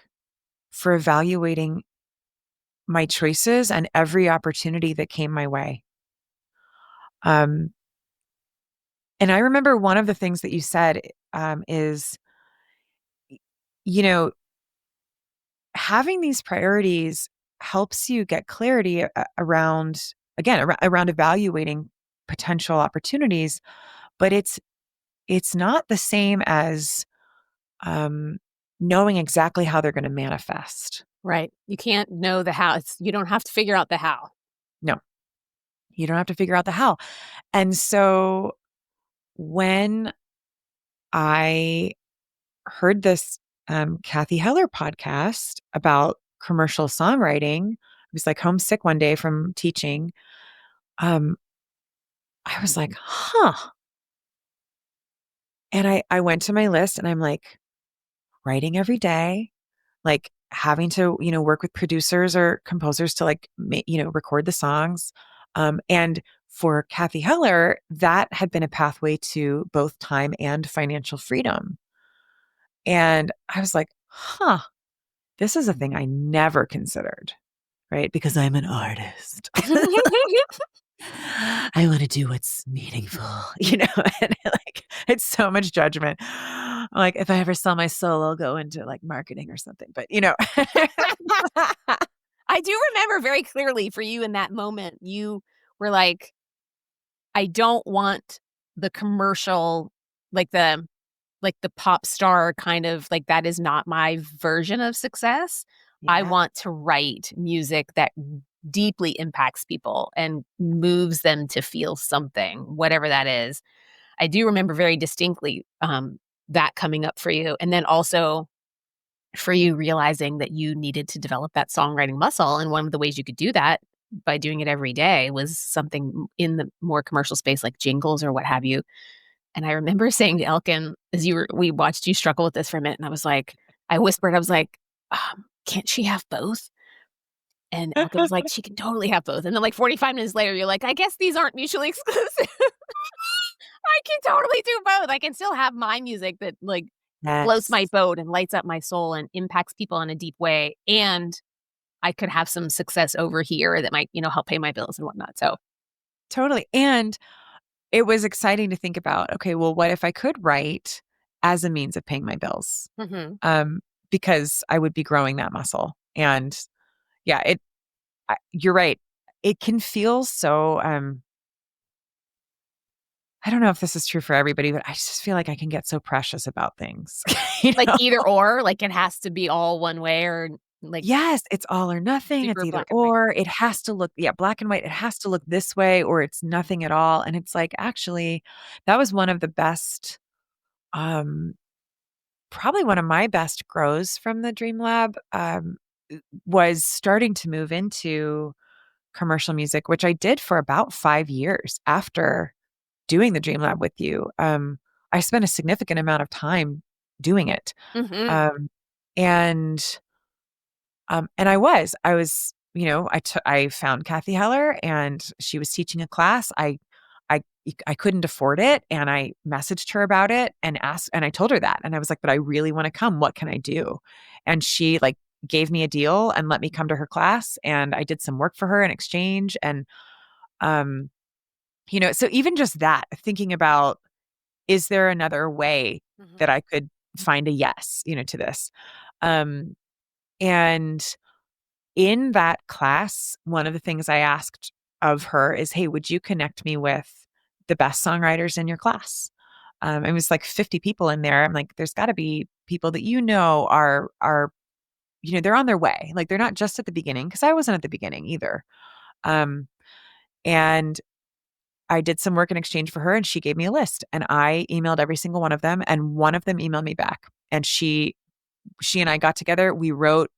for evaluating my choices and every opportunity that came my way. Um, and I remember one of the things that you said, is, you know, having these priorities helps you get clarity around, again, around evaluating potential opportunities, but it's not the same as, um, knowing exactly how they're going to manifest. Right. You can't know the how. You don't have to figure out the how. No, you don't have to figure out the how. And so when I heard this, Kathy Heller podcast about commercial songwriting, I was like homesick one day from teaching. Um, I was like, huh. And I went to my list and I'm like, writing every day, like having to, you know, work with producers or composers to like, you know, record the songs. And for Kathy Heller, that had been a pathway to both time and financial freedom. And I was like, huh, this is a thing I never considered, right? Because I'm an artist. I want to do what's meaningful, you know, and like it's so much judgment. Like if I ever sell my soul, I'll go into like marketing or something. But you know, I do remember very clearly for you in that moment, you were like, I don't want the commercial, like the pop star kind of like that is not my version of success. I yeah, want to write music that deeply impacts people and moves them to feel something, whatever that is. I do remember very distinctly that coming up for you. And then also for you realizing that you needed to develop that songwriting muscle. And one of the ways you could do that by doing it every day was something in the more commercial space like jingles or what have you. And I remember saying to Elkin, as we watched you struggle with this for a minute, and I was like, I whispered, I was like, can't she have both? And Elka was like, she can totally have both. And then like 45 minutes later, you're like, I guess these aren't mutually exclusive. I can totally do both. I can still have my music that like floats my Yes. boat and lights up my soul and impacts people in a deep way. And I could have some success over here that might, help pay my bills and whatnot. So, Totally. And it was exciting to think about, okay, well, what if I could write as a means of paying my bills? mhm. Um, because I would be growing that muscle. And yeah, you're right. It can feel so, I don't know if this is true for everybody, but I just feel like I can get so precious about things. you Like know? either or, like it has to be all one way or like Yes, it's all or nothing. It's super either black and white. or. It has to look, yeah, black and white. It has to look this way or it's nothing at all. And it's like, actually, that was one of the best, um, probably one of my best grows from the Dream Lab, was starting to move into commercial music, which I did for about 5 years after doing the Dream Lab with you. I spent a significant amount of time doing it. Mhm. Um, and and I was, I found Kathy Heller and she was teaching a class. I, I couldn't afford it. And I messaged her about it and asked, and I told her that. And I was like, but I really want to come. What can I do? And she like gave me a deal and let me come to her class. And I did some work for her in exchange. And, um, so even just that, thinking about, is there another way that Mhm. I could find a yes, to this? Um, and in that class, one of the things I asked of her is, "Hey, would you connect me with the best songwriters in your class?" It was like 50 people in there. I'm like, "There's got to be people that are they're on their way. Like they're not just at the beginning because I wasn't at the beginning either." Um, and I did some work in exchange for her, and she gave me a list, and I emailed every single one of them, and one of them emailed me back, and she and I got together. We wrote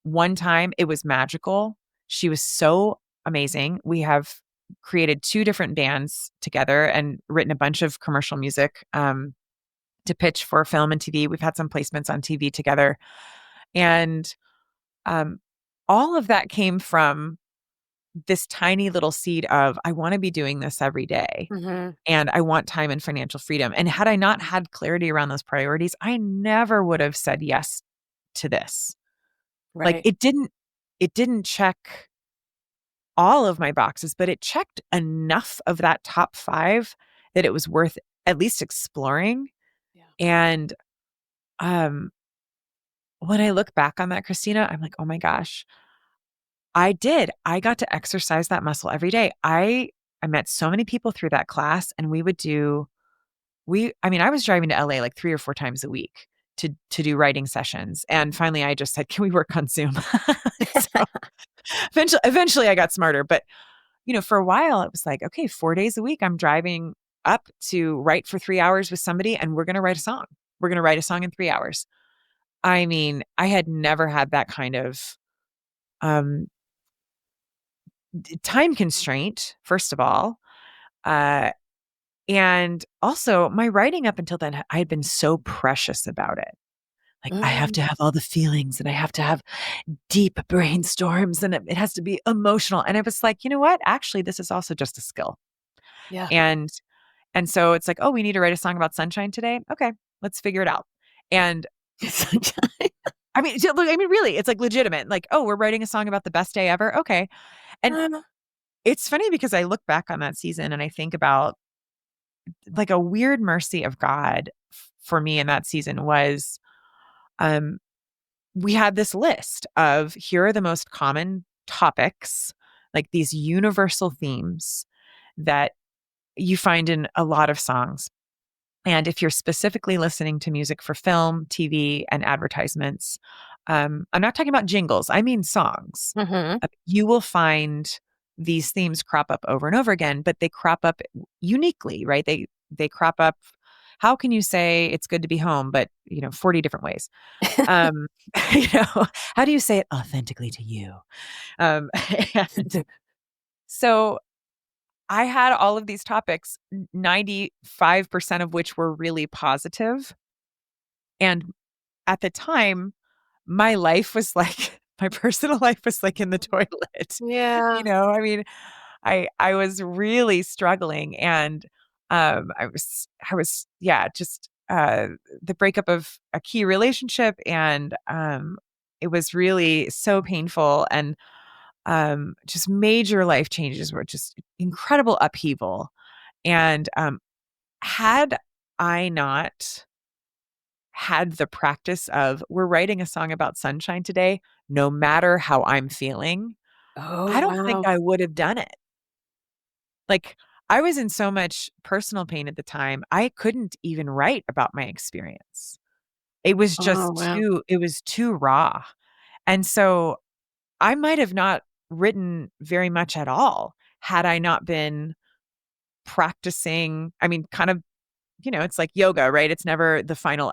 one time, it was magical. She was so amazing. We have created 2 different bands together and written a bunch of commercial music, to pitch for film and TV. We've had some placements on TV together. And, um, all of that came from this tiny little seed of, I wanna be doing this every day, Mhm. and I want time and financial freedom. And had I not had clarity around those priorities, I never would have said yes to this. Like, Right. it didn't check all of my boxes, but it checked enough of that top 5 that it was worth at least exploring. Yeah. And, um, when I look back on that, Christina, I'm like, "Oh my gosh, I did. I got to exercise that muscle every day." I met so many people through that class, and I was driving to LA like 3 or 4 times a week to do writing sessions, and finally I just said, "Can we work on Zoom?" So, eventually I got smarter, but for a while it was like, okay, 4 days a week, I'm driving up to write for 3 hours with somebody and we're going to write a song. We're going to write a song in 3 hours. I mean, I had never had that kind of um, time constraint, first of all. Uh, and also, my writing up until then, I had been so precious about it. Like, I have Mm. to have all the feelings and I have to have deep brainstorms and it has to be emotional. And I was like, you know what? Actually, this is also just a skill. Yeah. And And so it's like, "Oh, we need to write a song about sunshine today? Okay, let's figure it out." And really, it's like legitimate. Like, "Oh, we're writing a song about the best day ever? Okay." And it's funny because I look back on that season and I think about like a weird mercy of God for me in that season was, um, we had this list of here are the most common topics, like these universal themes that you find in a lot of songs. And if you're specifically listening to music for film, TV, and advertisements, I'm not talking about jingles, I mean songs. Mhm. You will find these themes crop up over and over again, but they crop up uniquely, right? They crop up. How can you say it's good to be home, but 40 different ways? Um, how do you say it authentically to you? Um, and so I had all of these topics, 95% of which were really positive. And at the time, my life was like my personal life was like in the toilet. Yeah. I mean, I was really struggling, and I was yeah, just the breakup of a key relationship, and it was really so painful, and just major life changes were just incredible upheaval. And had I not had the practice of we're writing a song about sunshine today, no matter how I'm feeling, Oh, I don't think wow. I would have done it. Like, I was in so much personal pain at the time, I couldn't even write about my experience. Oh, wow. It was too raw. And so I might have not written very much at all had I not been practicing. I mean, kind of, it's like yoga, right? It's never the final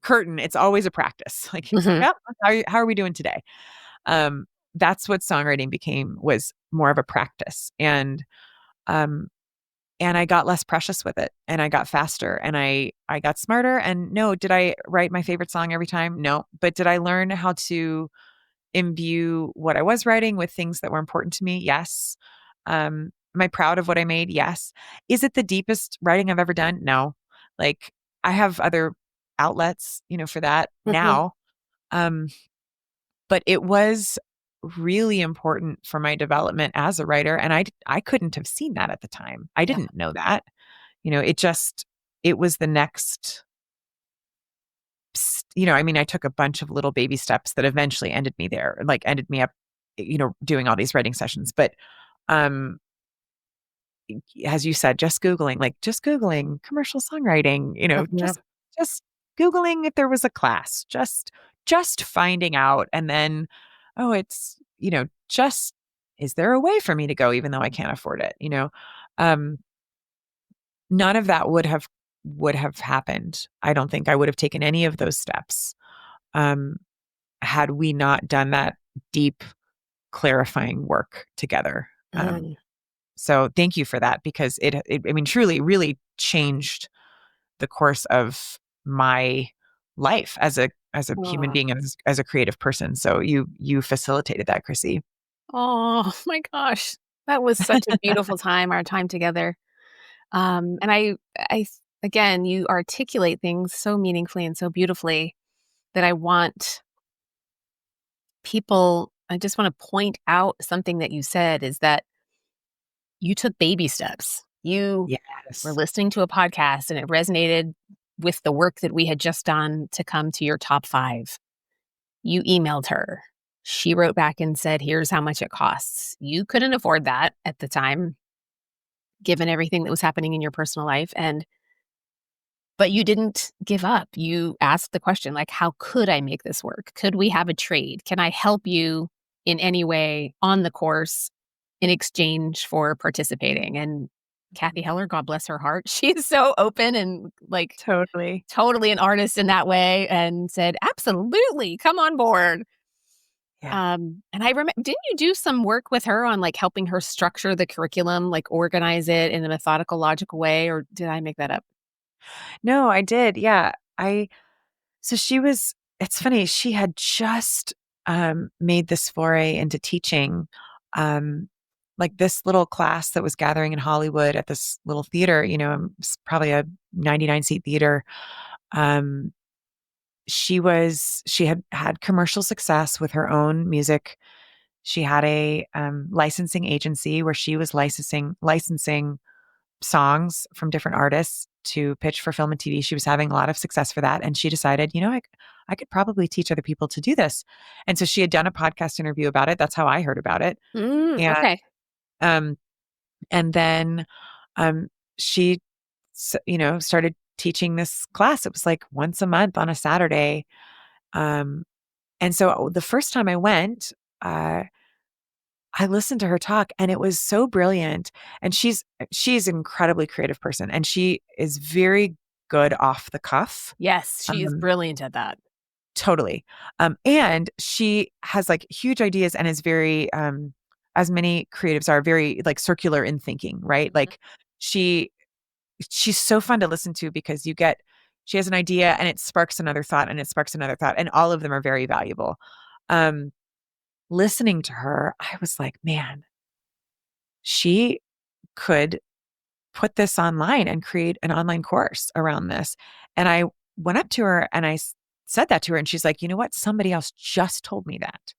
curtain. It's always a practice. Like, it's like, Mhm. oh, how are we doing today? Um, that's what songwriting was more of a practice. Um, and I got less precious with it, and I got faster, and I got smarter. And no, did I write my favorite song every time? No. But did I learn how to imbue what I was writing with things that were important to me? Yes. Am I proud of what I made? Yes. Is it the deepest writing I've ever done? No. Like, I have other outlets, for that Mhm. now. Um, but it was really important for my development as a writer, and I couldn't have seen that at the time. I Yeah. didn't know that. It was the next I mean, I took a bunch of little baby steps that eventually ended me there, like ended me up, doing all these writing sessions. But um, as you said, just Googling commercial songwriting, Yeah. just Googling if there was a class, just finding out. And then, oh, it's, just, is there a way for me to go even though I can't afford it? Um, none of that would have happened. I don't think I would have taken any of those steps. Um, had we not done that deep clarifying work together. Mm. So thank you for that, because I mean, truly really changed the course of my life as a human Oh. being, and as a creative person. So you facilitated that, Chrissy. Oh my gosh. That was such a beautiful time, our time together. And again, you articulate things so meaningfully and so beautifully that I just want to point out something that you said is that you took baby steps. You were Yes. listening to a podcast and it resonated with the work that we had just done to come to your top 5. You emailed her. She wrote back and said, "Here's how much it costs." You couldn't afford that at the time, given everything that was happening in your personal life, but you didn't give up. You asked the question, like, "How could I make this work? Could we have a trade? Can I help you in any way on the course in exchange for participating?" And Kathy Mhm. Heller, God bless her heart, she's so open and, like, Totally. totally an artist in that way and said, "Absolutely, come on board." Yeah. And I remember, didn't you do some work with her on, like, helping her structure the curriculum, like, organize it in a methodical, logical way, or did I make that up? No, I did. Yeah. I So it's funny, she had just made this foray into teaching, like this little class that was gathering in Hollywood at this little theater, it's probably a 99 seat theater. Um, she had had commercial success with her own music. She had a licensing agency where she was licensing songs from different artists to pitch for film and TV. She was having a lot of success for that. And she decided, I could probably teach other people to do this. And so she had done a podcast interview about it. That's how I heard about it. And, Okay. um, and then, um, she, started teaching this class. It was like once a month on a Saturday. Um, and so the first time I went, uh, I listened to her talk, and it was so brilliant. And she's an incredibly creative person, and she is very good off the cuff. Yes, she is Um, brilliant at that. totally. And she has like huge ideas, and is very, as many creatives are, very like circular in thinking, right? Mhm. Like she she's so fun to listen to, because She has an idea and it sparks another thought and it sparks another thought. And all of them are very valuable. Um, Listening to her, I was like, man, she could put this online and create an online course around this. And I went up to her and said that to her. And she's like, you know what? Somebody else just told me that.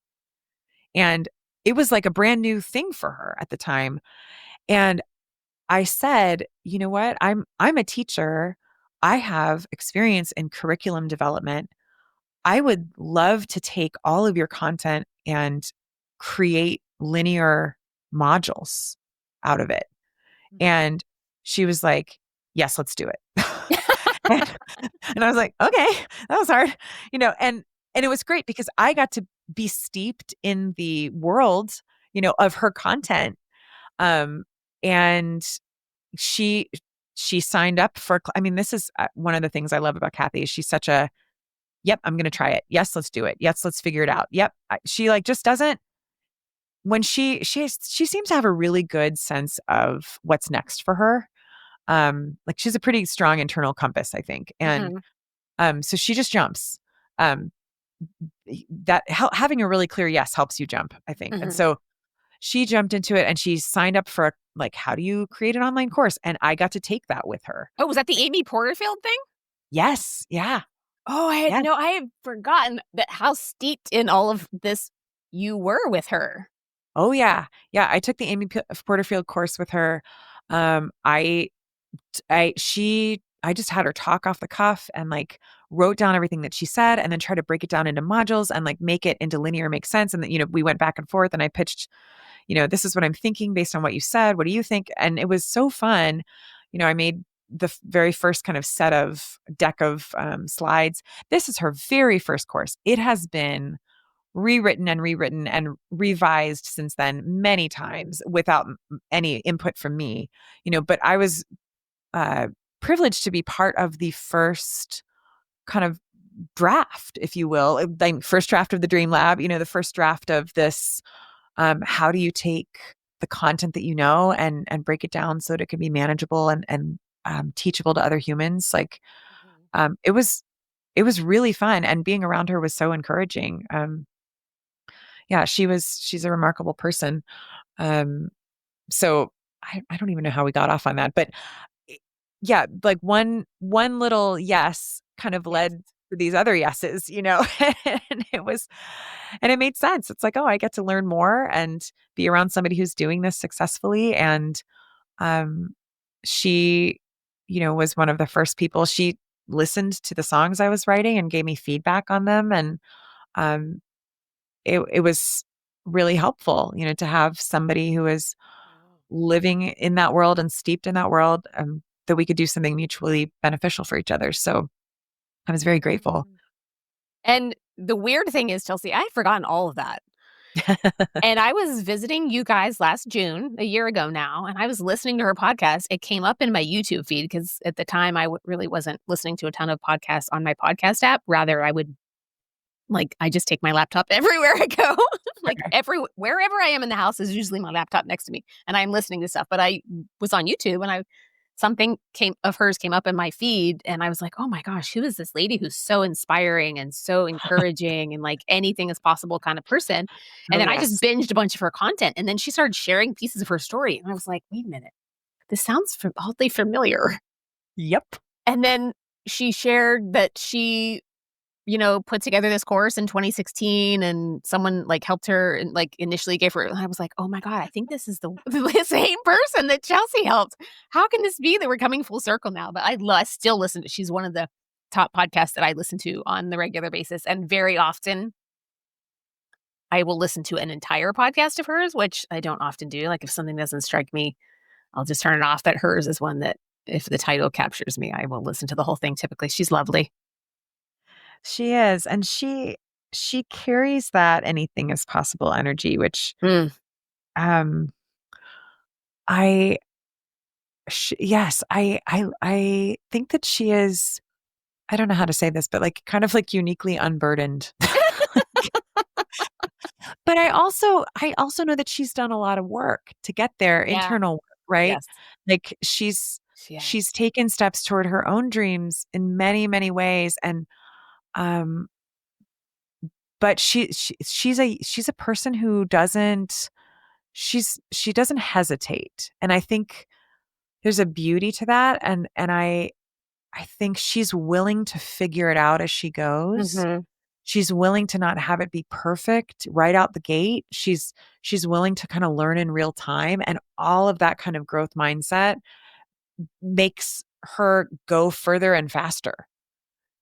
And it was like a brand new thing for her at the time. And I said, you know what? I'm a teacher. I have experience in curriculum development. I would love to take all of your content and create linear modules out of it. And she was like, yes, let's do it. and, and I was like, okay, that was hard, and it was great because I got to be steeped in the world, of her content. And she signed up for, I mean, this is one of the things I love about Kathy is she's such a, yep, I'm going to try it. Yes, let's do it. Yes, let's figure it out. Yep. She like just doesn't, when she seems to have a really good sense of what's next for her. Like she's a pretty strong internal compass, I think. And so she just jumps. Um, having a really clear yes helps you jump, I think. And so she jumped into it and she signed up for like, how do you create an online course? And I got to take that with her. Oh, was that the Amy Porterfield thing? Yes. Yeah. Oh, I had forgotten that how steeped in all of this you were with her. Oh yeah. Yeah. I took the Amy Porterfield course with her. I just had her talk off the cuff and like wrote down everything that she said and then try to break it down into modules and like make it into linear, make sense. And then, we went back and forth and I pitched, this is what I'm thinking based on what you said. What do you think? And it was so fun. I made the very first kind of deck of slides. This is her very first course. It has been rewritten and revised since then many times without any input from me, but I was privileged to be part of the first kind of draft, if you will, like first draft of the Dream Lab, the first draft of this. How do you take the content that and break it down so that it can be manageable and teachable to other humans? Like, it was really fun, and being around her was so encouraging. Yeah, she's a remarkable person. So I don't even know how we got off on that, but yeah, like one little yes kind of led to these other yeses, and it made sense. It's like, oh, I get to learn more and be around somebody who's doing this successfully. And she, was one of the first people. She listened to the songs I was writing and gave me feedback on them. And it was really helpful, to have somebody who is living in that world and steeped in that world, that we could do something mutually beneficial for each other. So I was very grateful. And the weird thing is, Chelsea, I had forgotten all of that. And I was visiting you guys last June, a year ago now, and I was listening to her podcast. It came up in my YouTube feed because at the time I really wasn't listening to a ton of podcasts on my podcast app. Rather, I would I just take my laptop everywhere I go. Wherever I am in the house is usually my laptop next to me and I'm listening to stuff. But I was on YouTube and something of hers came up in my feed and I was like, oh my gosh, who is this lady who's so inspiring and so encouraging and like anything is possible kind of person. And then I just binged a bunch of her content and then she started sharing pieces of her story. And I was like, wait a minute, this sounds oddly familiar. Yep. And then she shared that she put together this course in 2016 and someone helped her and initially gave her, and I was like, oh my God, I think this is the same person that Chelsea helped. How can this be that we're coming full circle now? But I still listen to, she's one of the top podcasts that I listen to on the regular basis. And very often I will listen to an entire podcast of hers, which I don't often do. Like if something doesn't strike me, I'll just turn it off. But hers is one that if the title captures me, I will listen to the whole thing. Typically, she's lovely. She is. And she carries that anything is possible energy, which, yes, I think that she is, I don't know how to say this, but kind of uniquely unburdened. But I also know that she's done a lot of work to get there, internal work, right? Yes. Like she's she's Yes. taken steps toward her own dreams in many, many ways. And, um, but she's a person who she doesn't hesitate. And I think there's a beauty to that. And I think she's willing to figure it out as she goes. Mhm. She's willing to not have it be perfect right out the gate. She's willing to kind of learn in real time, and all of that kind of growth mindset makes her go further and faster,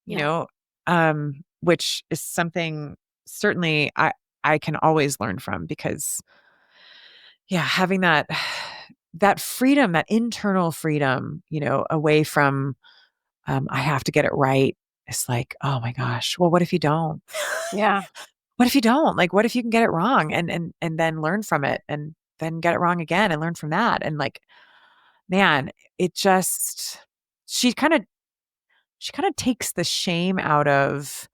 you Yeah. know, which is something certainly I can always learn from because yeah, having that freedom, that internal freedom, away from I have to get it right. It's like, oh my gosh, well, what if you don't? Yeah. What if you don't? Like, what if you can get it wrong and then learn from it and then get it wrong again and learn from that? And like, man, it just she kind of she kind of takes the shame out of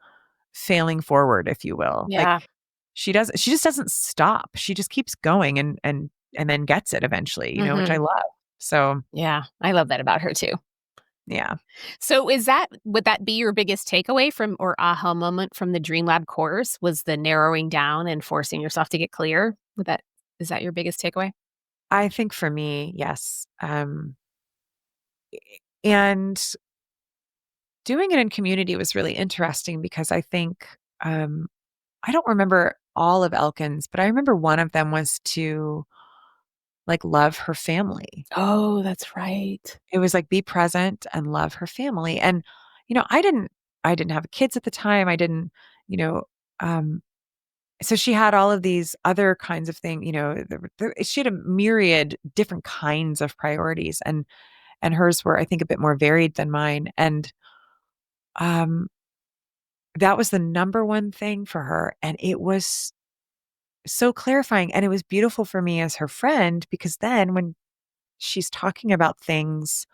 failing forward, if you will. Like Yeah. she just doesn't stop. She just keeps going and then gets it eventually, which I Mhm. love. So Yeah. I love that about her too. yeah. So would that be your biggest takeaway from or aha moment from the Dream Lab course was the narrowing down and forcing yourself to get clear? Is that your biggest takeaway? I think for me, yes. And doing it in community was really interesting because I think I don't remember all of Elkin's, but I remember one of them was to like love her family. Oh, that's right. It was like be present and love her family. And I didn't have kids at the time. I didn't, you know, um so she had all of these other kinds of things, she had a myriad different kinds of priorities, and hers were I think a bit more varied than mine. And um that was the number one thing for her, and it was so clarifying, and it was beautiful for me as her friend because then when she's talking about things,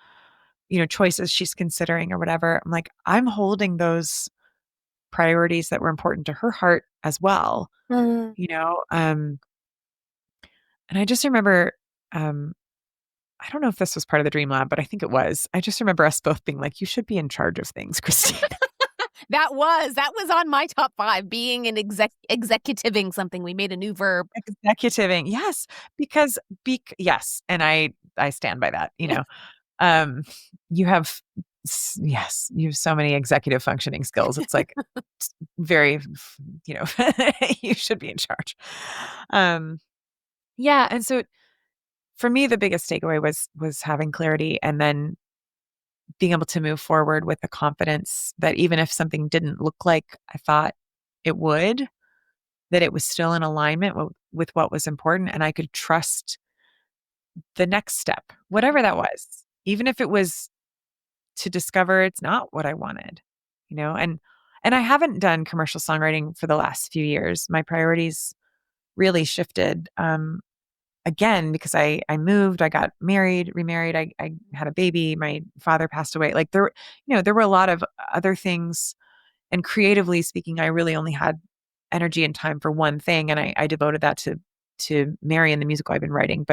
choices she's considering or whatever, I'm like, I'm holding those priorities that were important to her heart as well, Mm. you know? And I just remember, um, I don't know if this was part of the Dream Lab, but I think it was. I just remember us both being like, you should be in charge of things, Christine. That was on my top 5, being an executiving something. We made a new verb. Executiving. Yes, because yes, and I stand by that, Um, you have yes, you have so many executive functioning skills. It's like very, you know, you should be in charge. Um, yeah, and so for me, the biggest takeaway was having clarity and then being able to move forward with the confidence that even if something didn't look like I thought it would, that it was still in alignment with what was important, and I could trust the next step, whatever that was, even if it was to discover it's not what I wanted, and I haven't done commercial songwriting for the last few years. My priorities really shifted, again, because I moved, I got married, remarried, I had a baby, my father passed away. Like there were a lot of other things. And creatively speaking, I really only had energy and time for one thing. And I devoted that to Marian, the musical I've been writing.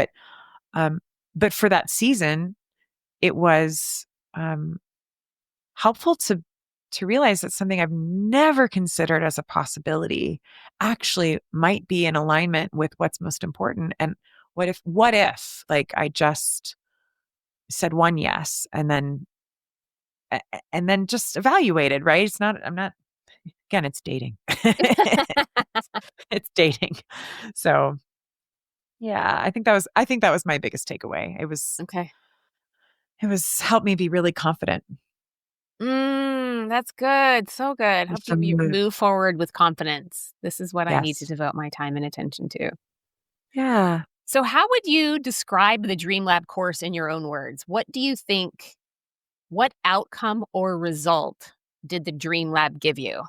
Um, but for that season, it was helpful to realize that something I've never considered as a possibility actually might be in alignment with what's most important. And what if like I just said one yes and then just evaluated, right? I'm not again, it's dating. It's dating. So yeah, I think that was my biggest takeaway. Okay. It was helped me be really confident. That's good. So good. Helped you From move forward with confidence. This is what I need to yes. devote my time and attention to. Yeah. So, how would you describe the Dream Lab course in your own words? What outcome or result did the Dream Lab give you?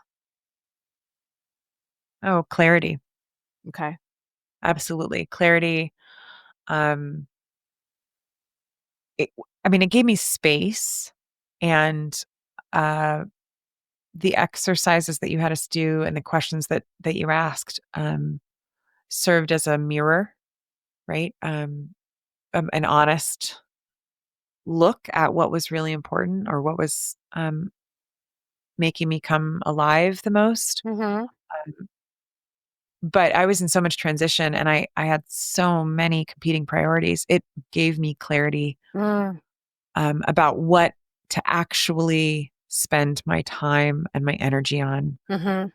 Oh, clarity. Okay. Absolutely. Clarity. Um, it I mean, it gave me space and, uh, the exercises that you had us do and the questions that you asked, served as a mirror, right? An honest look at what was really important or what was making me come alive the most. Mhm. Um, but I was in so much transition and I had so many competing priorities. It gave me clarity Mm. about what to actually spend my time and my energy on. Mhm.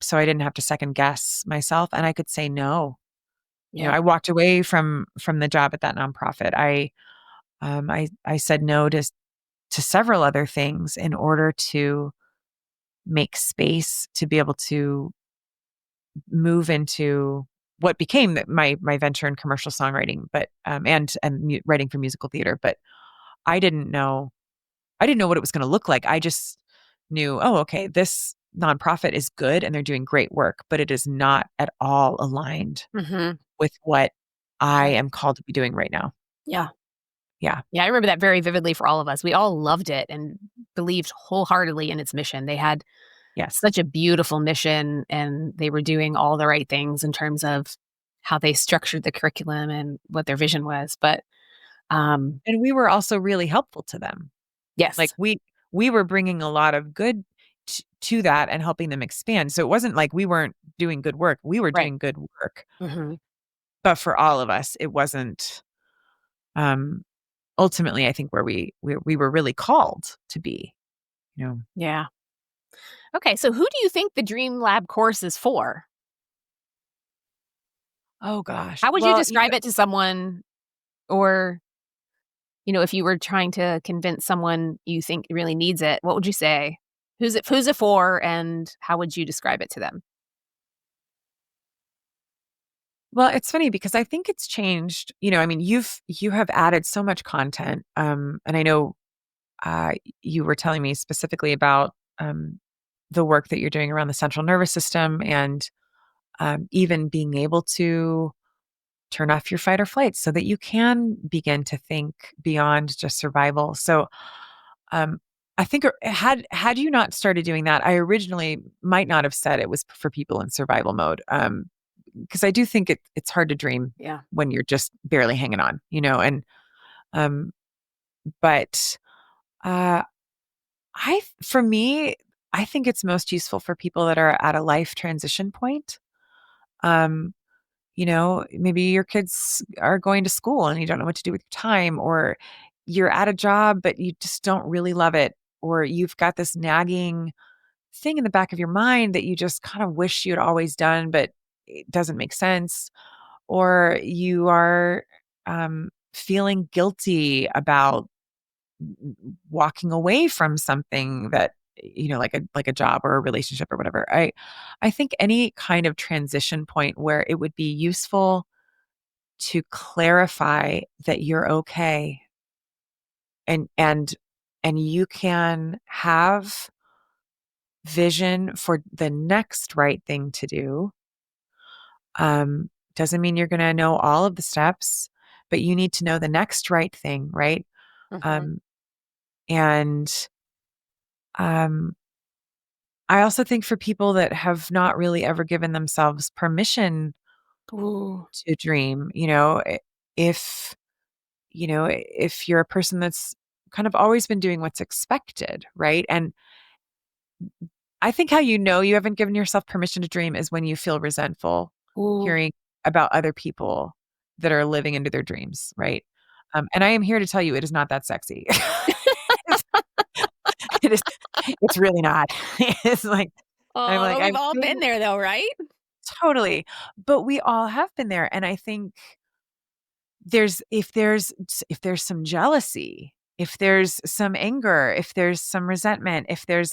So I didn't have to second guess myself and I could say no. Yeah. I walked away from the job at that nonprofit. I said no to several other things in order to make space to be able to move into what became my venture in commercial songwriting, but and writing for musical theater. But I didn't know I didn't know what it was going to look like. I just knew, oh, okay, this nonprofit is good and they're doing great work, but it is not at all aligned Mhm. with what I Yeah. am called to be doing right now. Yeah. Yeah. Yeah, I remember that very vividly for all of us. We all loved it and believed wholeheartedly in its mission. They had Yes. such a beautiful mission, and they were doing all the right things in terms of how they structured the curriculum and what their vision was. But, And we were also really helpful to them. Like yes. we were bringing a lot of good to that and helping them expand. So it wasn't like we weren't doing good work. We were Right. doing good work. Mhm. But for all of us, it wasn't um ultimately I think where we were really called to be, you know. Yeah. Okay, so who do you think the Dream Lab course is for? Oh gosh. How would you Well, describe it to someone, or, if you were trying to convince someone you think really needs it, what would you say? Who's it for, and how would you describe it to them? well, it's funny because I think it's changed. I mean, you have added so much content. And I know uh you were telling me specifically about the work that you're doing around the central nervous system and even being able to turn off your fight or flight so that you can begin to think beyond just survival. So, um, I think had you not started doing that, I originally might not have said it was for people in survival mode. Because I do think it's hard to dream Yeah. when you're just barely hanging on, and um, but uh, for me, I think it's most useful for people that are at a life transition point. Um, maybe your kids are going to school and you don't know what to do with your time, or you're at a job, but you just don't really love it, or you've got this nagging thing in the back of your mind that you just kind of wish you had always done, but it doesn't make sense, or you are feeling guilty about walking away from something that like a job or a relationship or whatever. I think any kind of transition point where it would be useful to clarify that you're okay and you can have vision for the next right thing to do. Doesn't mean you're going to know all of the steps, but you need to know the next right thing, right? Mhm. um and um I also think for people that have not really ever given themselves permission Ooh. to dream, if if you're a person that's kind of always been doing what's expected, right? And I think how you haven't given yourself permission to dream is when you feel resentful Ooh. hearing about other people that are living into their dreams, right? And I am here to tell you it is not that sexy. It's it is it's really not. It's like I'm Oh, like, but we've I'm all been doing there though, right? totally, but we all have been there, and I think if there's some jealousy, if there's some anger, if there's some resentment, if there's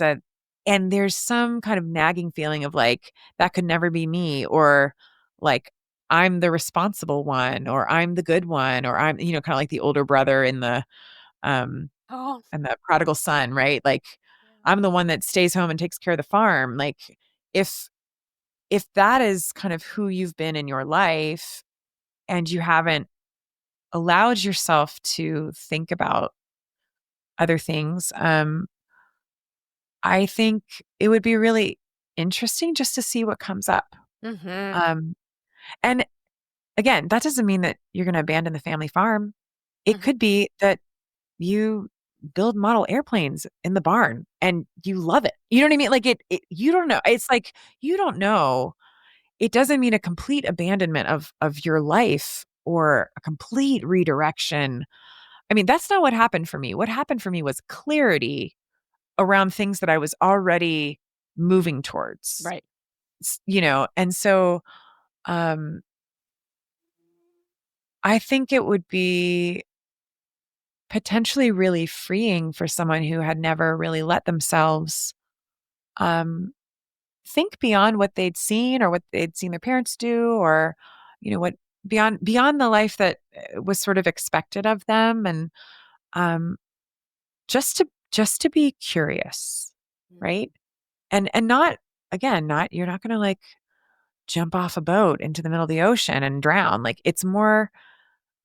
some kind of nagging feeling of like that could never be me, or like I'm the responsible one, or I'm the good one, or I'm kind of like the older brother in the um Oh. and the prodigal son, right? Like Yeah. I'm the one that stays home and takes care of the farm. Like if if that is kind of who you've been in your life and you haven't allowed yourself to think about other things, I think it would be really interesting just to see what comes up. Mhm. Um, and again, that doesn't mean that you're going to abandon the family farm. It Mhm. could be that you build model airplanes in the barn and you love it. You know what I mean? Like you don't know. It's like you don't know. It doesn't mean a complete abandonment of your life or a complete redirection. I mean, that's not what happened for me. What happened for me was clarity around things that I was already moving towards. Right. And so um I think it would be potentially really freeing for someone who had never really let themselves um think beyond what they'd seen or what they'd seen their parents do, or what beyond the life that was sort of expected of them, and um just to be curious, right? And not, again, not you're not going to like jump off a boat into the middle of the ocean and drown. Like it's more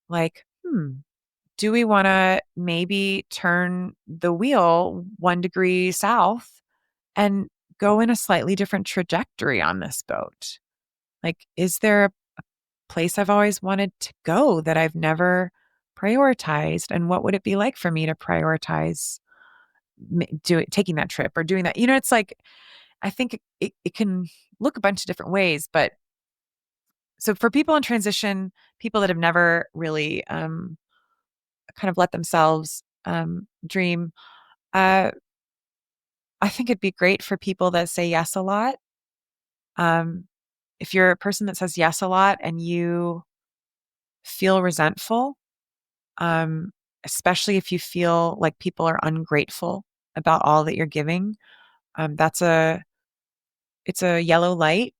like, do we want to maybe turn the wheel 1 degree south and go in a slightly different trajectory on this boat? Like, is there a place I've always wanted to go that I've never prioritized? And what would it be like for me to prioritize taking that trip or doing that? It's like, I think it can look a bunch of different ways, but so for people in transition, people that have never really kind of let themselves dream, uh, I think it'd be great for people that say yes a lot. Um, if you're a person that says yes a lot and you feel resentful, um, especially if you feel like people are ungrateful about all that you're giving, that's it's a yellow light,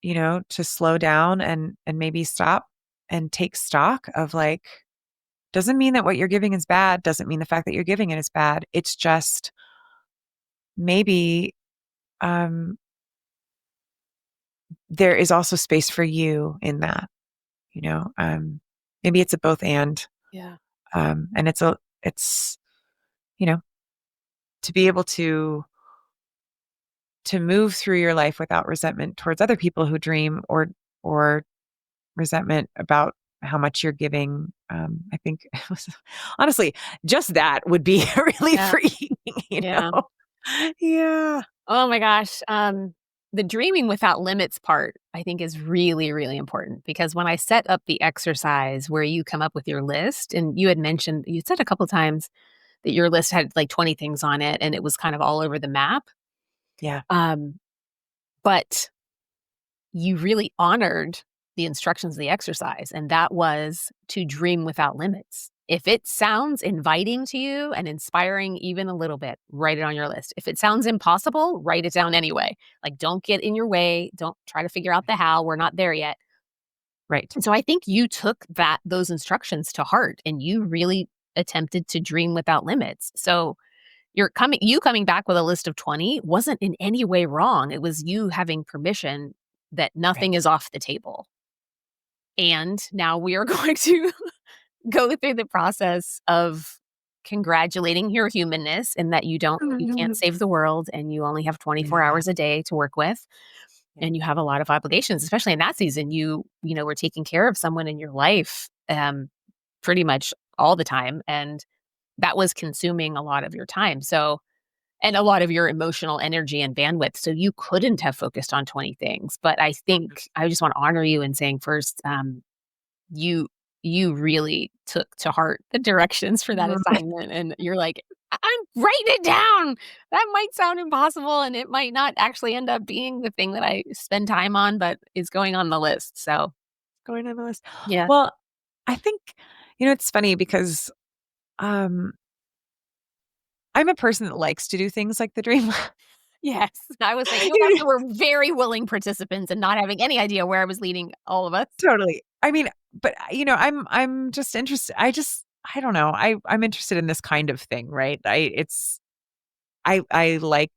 to slow down and maybe stop and take stock of, like, doesn't mean that what you're giving is bad, doesn't mean the fact that you're giving it is bad. It's just maybe um, there is also space for you in that, you know. Maybe it's a both Yeah. and it's you know to be able to move through your life without resentment towards other people who dream, or resentment about how much you're giving. I think honestly, just that would be really Yeah. freeing, Yeah. Yeah. Oh my gosh. The dreaming without limits part, I think, is really, really important because when I set up the exercise where you come up with your list, and you said a couple times that your list had like 20 things on it and it was kind of all over the map. Yeah. Um, but you really honored the instructions of the exercise, and that was to dream without limits. If it sounds inviting to you and inspiring even a little bit, write it on your list. If it sounds impossible, write it down anyway. Like, don't get in your way. Don't try to figure out the how. We're not there yet. Right. And so I think you took those instructions to heart and you really attempted to dream without limits. So you coming back with a list of 20 wasn't in any way wrong. It was you having permission that Right. nothing is off the table. And now we are going to go through the process of congratulating your humanness and that you can't save the world and you only have 24 Yeah. hours a day to work with Yeah. and you have a lot of obligations, especially in that season. You were taking care of someone in your life pretty much all the time, and that was consuming a lot of your time. So, and a lot of your emotional energy and bandwidth. So you couldn't have focused on 20 things. But I think I just want to honor you in saying first, you you really took to heart the directions for that assignment, and you're like, I'm writing it down. That might sound impossible and it might not actually end up being the thing that I spend time on, but is going on the list. So, Going on the list. yeah. Well, I think, it's funny because um I'm a person that likes to do things like the dream. Yes. I was like, you also were very willing participants and not having any idea where I was leading all of us. Totally. I mean, but I'm just interested. I don't know. I'm interested in this kind of thing, right? I like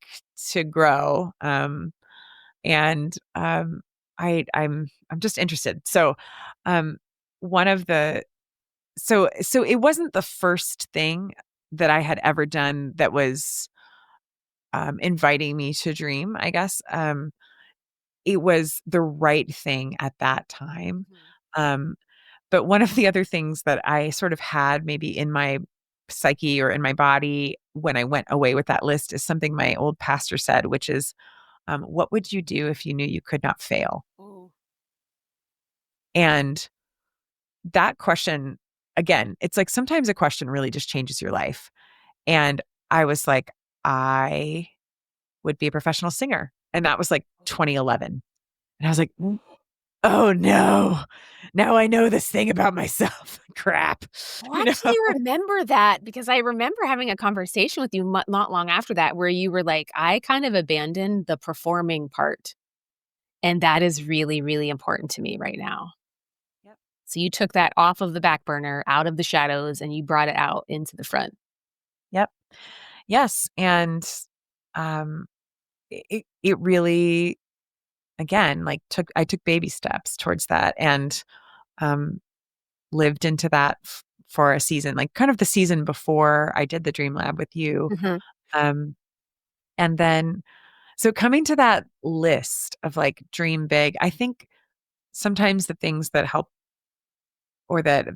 to grow. And I'm just interested. So um one of the so it wasn't the first thing that I had ever done that was inviting me to dream, I guess. It was the right thing at that time. Mhm. Um But one of the other things that I sort of had maybe in my psyche or in my body when I went away with that list is something my old pastor said, which is, what would you do if you knew you could not fail? Ooh. And that question, again, it's like sometimes a question really just changes your life. And I was like, I would be a professional singer. And that was like 2011. And I was like, oh no, now I know this thing about myself. Crap. Well, I You know? actually remember that because I remember having a conversation with you not long after that where you were like, "I kind of abandoned the performing part, and that is really, really important to me right now." Yep. So you took that off of the back burner, out of the shadows, and you brought it out into the front. Yep. Yes. And um it really, again, like I took baby steps towards that and um lived into that for a season, like kind of the season before I did the Dream Lab with you. Mhm. Um and then so coming to that list of like dream big, I think sometimes the things that help or that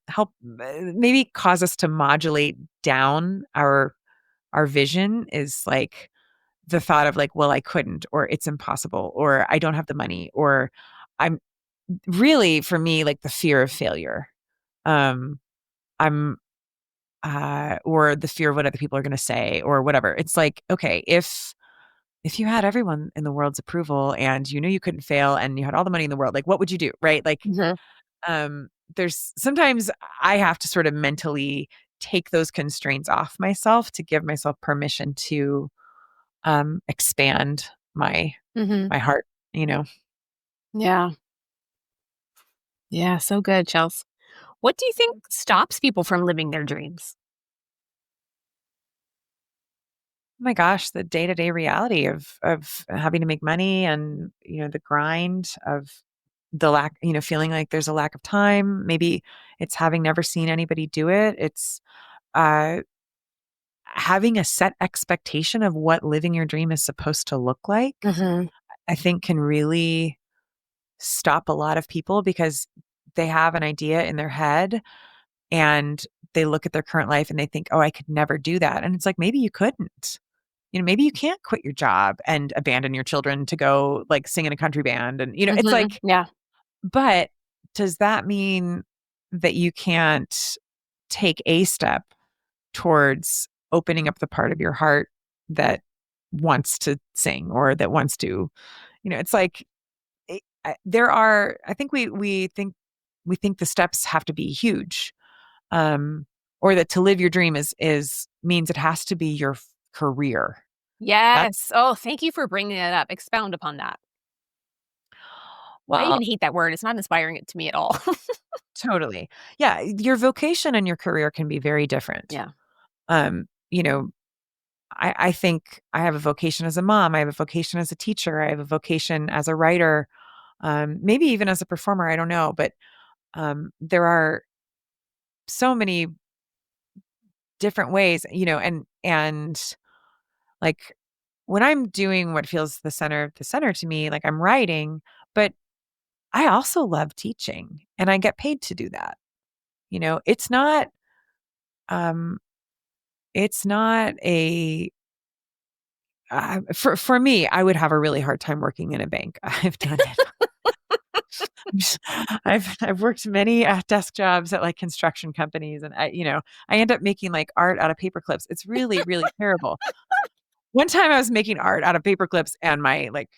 help maybe cause us to modulate down our vision is like the thought of like, well, I couldn't, or it's impossible, or I don't have the money, or I'm really, for me, like the fear of failure. Um, I'm or the fear of what other people are going to say or whatever. It's like, okay, if you had everyone in the world's approval and you knew you couldn't fail and you had all the money in the world, like what would you do? Right? Like Mhm. there's sometimes I have to sort of mentally take those constraints off myself to give myself permission to expand Mhm. my heart, you know. Yeah. Yeah, so good, Chels. What do you think stops people from living their dreams? Oh my gosh, the day-to-day reality of having to make money and, the grind of the lack, feeling like there's a lack of time. Maybe it's having never seen anybody do it. It's uh having a set expectation of what living your dream is supposed to look like. Mhm. I think can really stop a lot of people because they have an idea in their head and they look at their current life and they think, "Oh, I could never do that." And it's like, maybe you couldn't. Maybe you can't quit your job and abandon your children to go like sing in a country band. And, it's Mhm. like, Yeah. but does that mean that you can't take a step towards opening up the part of your heart that wants to sing or that wants to, it's like, I think we think the steps have to be huge, um, or that to live your dream is means it has to be your career. That's Yes. Oh, thank you for bringing that up. Expound upon that. I well, even hate that word. It's not inspiring it to me at all. totally. Yeah, your vocation and your career can be very different. Yeah. Um, you know, I think I have a vocation as a mom, I have a vocation as a teacher, I have a vocation as a writer, maybe even as a performer, I don't know, but there are so many different ways, and like when I'm doing what feels the center to me, like I'm writing, but I also love teaching and I get paid to do that. It's not um it's not a for me, I would have a really hard time working in a bank. I've done it. I've worked many desk jobs at like construction companies, and I end up making like art out of paper clips. It's really, really terrible. One time I was making art out of paper clips and my like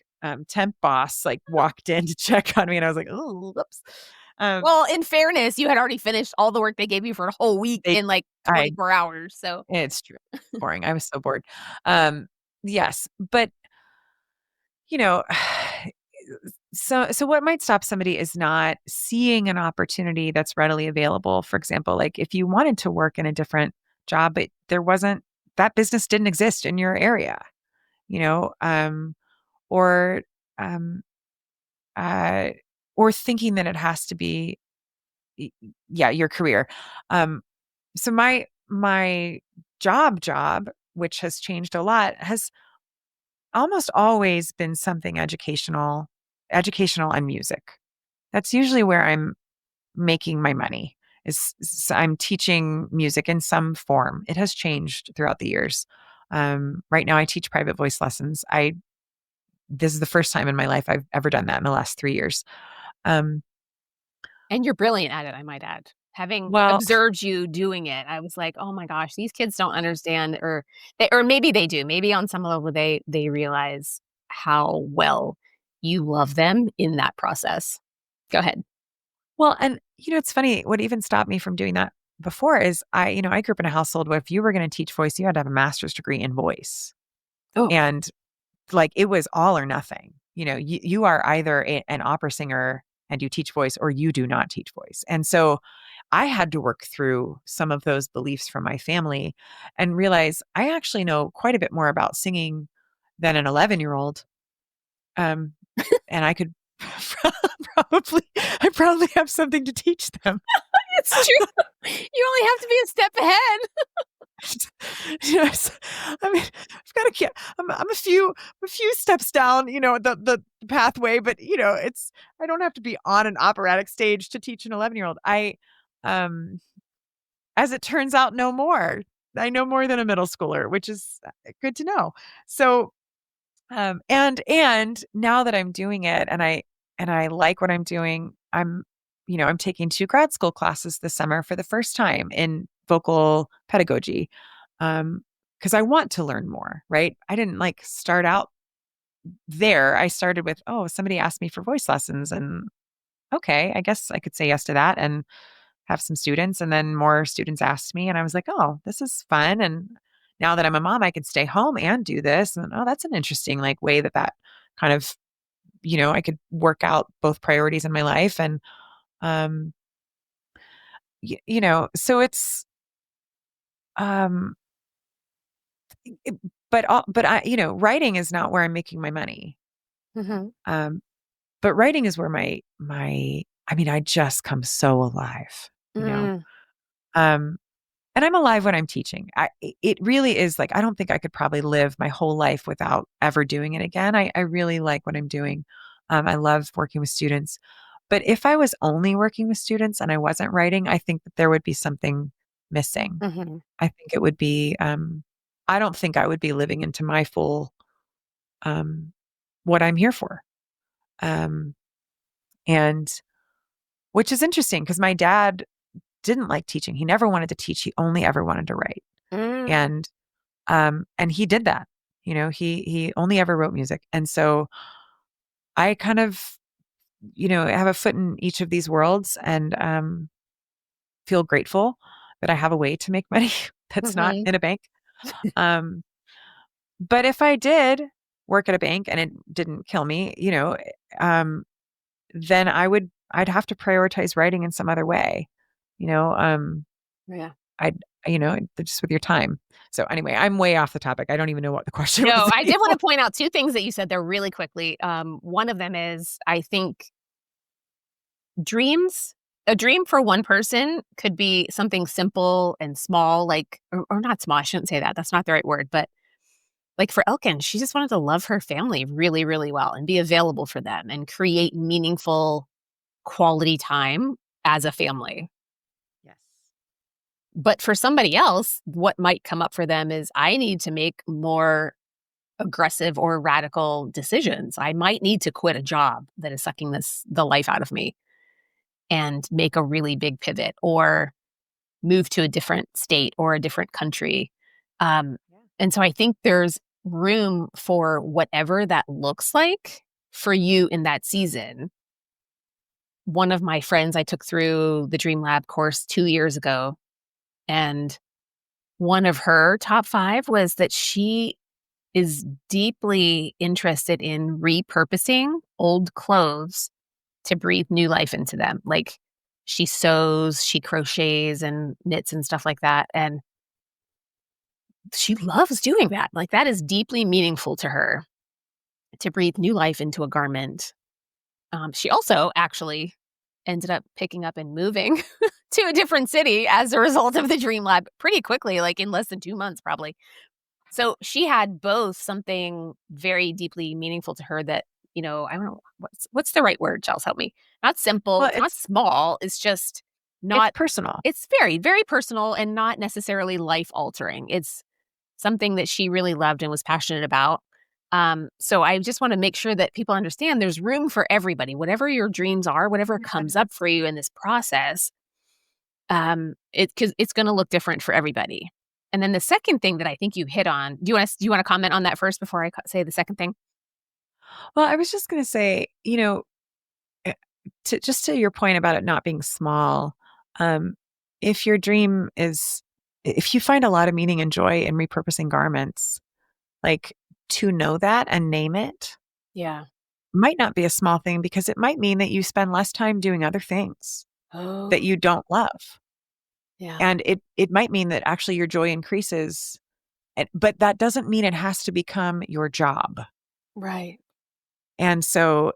temp boss like walked in to check on me and I was like, oh, whoops. Um, Well, in fairness, you had already finished all the work they gave you for a whole week they, in, like, I, 24 hours, so it's true. Boring. I was so bored. Um, yes, but you know, so what might stop somebody is not seeing an opportunity that's readily available. For example, like if you wanted to work in a different job, but there wasn't that business didn't exist in your area, you know, or um, uh, or thinking that it has to be, yeah, your career. Um, so my job, which has changed a lot, has almost always been something educational and music. That's usually where I'm. making my money. I'm teaching music in some form. It has changed throughout the years. Right now I teach private voice lessons. This is the first time in my life I've ever done that in the last 3 years. Um, And you're brilliant at it, I might add. Having well, observed you doing it, I was like, "Oh my gosh, these kids don't understand," or maybe they do. Maybe on some level they realize how well you love them in that process. Go ahead. and it's funny. What even stopped me from doing that before is I grew up in a household where if you were going to teach voice, you had to have a master's degree in voice, Oh. and like it was all or nothing. You are either an opera singer and you teach voice, or you do not teach voice. And so I had to work through some of those beliefs from my family and realize I actually know quite a bit more about singing than an 11-year-old. Um, and I could I probably have something to teach them. It's true. You only have to be a step ahead. Yes. I mean, I've got to get, I'm a few steps down, the pathway, but I don't have to be on an operatic stage to teach an 11-year-old. Um, as it turns out, no more. I know more than a middle schooler, which is good to know. So, and now that I'm doing it and I like what I'm doing, I'm taking 2 grad school classes this summer for the first time in vocal pedagogy. Because I want to learn more, right? I didn't like start out there. I started with, oh, somebody asked me for voice lessons, and okay, I guess I could say yes to that and have some students. And then more students asked me, and I was like, oh, this is fun. And now that I'm a mom, I can stay home and do this. And oh, that's an interesting like way that kind of, I could work out both priorities in my life. And um, so it's um it- but I, writing is not where I'm making my money. Mhm. Um, but writing is where I mean, I just come so alive, you know. Mm. Um, and I'm alive when I'm teaching. It really is like I don't think I could probably live my whole life without ever doing it again. I really like what I'm doing. I love working with students. But if I was only working with students and I wasn't writing, I think that there would be something missing. Mhm. I think it would be I don't think I would be living into my full um what I'm here for. Um and which is interesting because my dad didn't like teaching. He never wanted to teach. He only ever wanted to write. Mm. And he did that. He only ever wrote music. And so I kind of, have a foot in each of these worlds and feel grateful that I have a way to make money that's not Mhm. in a bank. Um but if I did work at a bank and it didn't kill me, um then I'd have to prioritize writing in some other way. You know, Yeah. I'd just with your time. So anyway, I'm way off the topic. I don't even know what the question No, was I did wanna anymore. point out 2 things that you said there really quickly. One of them is, I think dreams a dream for one person could be something simple and small, like or not small, I shouldn't say that, that's not the right word, but, like, for Elkin, she just wanted to love her family really, really well and be available for them and create meaningful quality time as a family. Yes. But for somebody else, what might come up for them is, I need to make more aggressive or radical decisions. I might need to quit a job that is sucking the life out of me and make a really big pivot or move to a different state or a different country. Um, Yeah. and so I think there's room for whatever that looks like for you in that season. One of my friends, I took through the Dream Lab course 2 years ago, and one of her top 5 was that she is deeply interested in repurposing old clothes to breathe new life into them. Like, she sews, she crochets and knits and stuff like that, and she loves doing that. Like, that is deeply meaningful to her, to breathe new life into a garment. She also actually ended up picking up and moving to a different city as a result of the Dream Lab pretty quickly, like, in less than 2 months, probably. So, she had both something very deeply meaningful to her that I don't know what's the right word, Chels, help me. Not simple, Well, it's not small, it's just it's not personal. it's very, very personal and not necessarily life altering. It's something that she really loved and was passionate about. So I just want to make sure that people understand there's room for everybody. Whatever your dreams are, whatever comes up for you in this process, 'cause it's gonna look different for everybody. And then the second thing that I think you hit on, do you wanna comment on that first before I say the second thing? Well, I was just gonna say, eh, to your point about it not being small, um, if your dream is if you find a lot of meaning and joy in repurposing garments, like, to know that and name it Yeah. might not be a small thing because it might mean that you spend less time doing other things that Oh, you don't love. yeah. And it might mean that actually your joy increases, but that doesn't mean it has to become your job. Right. And so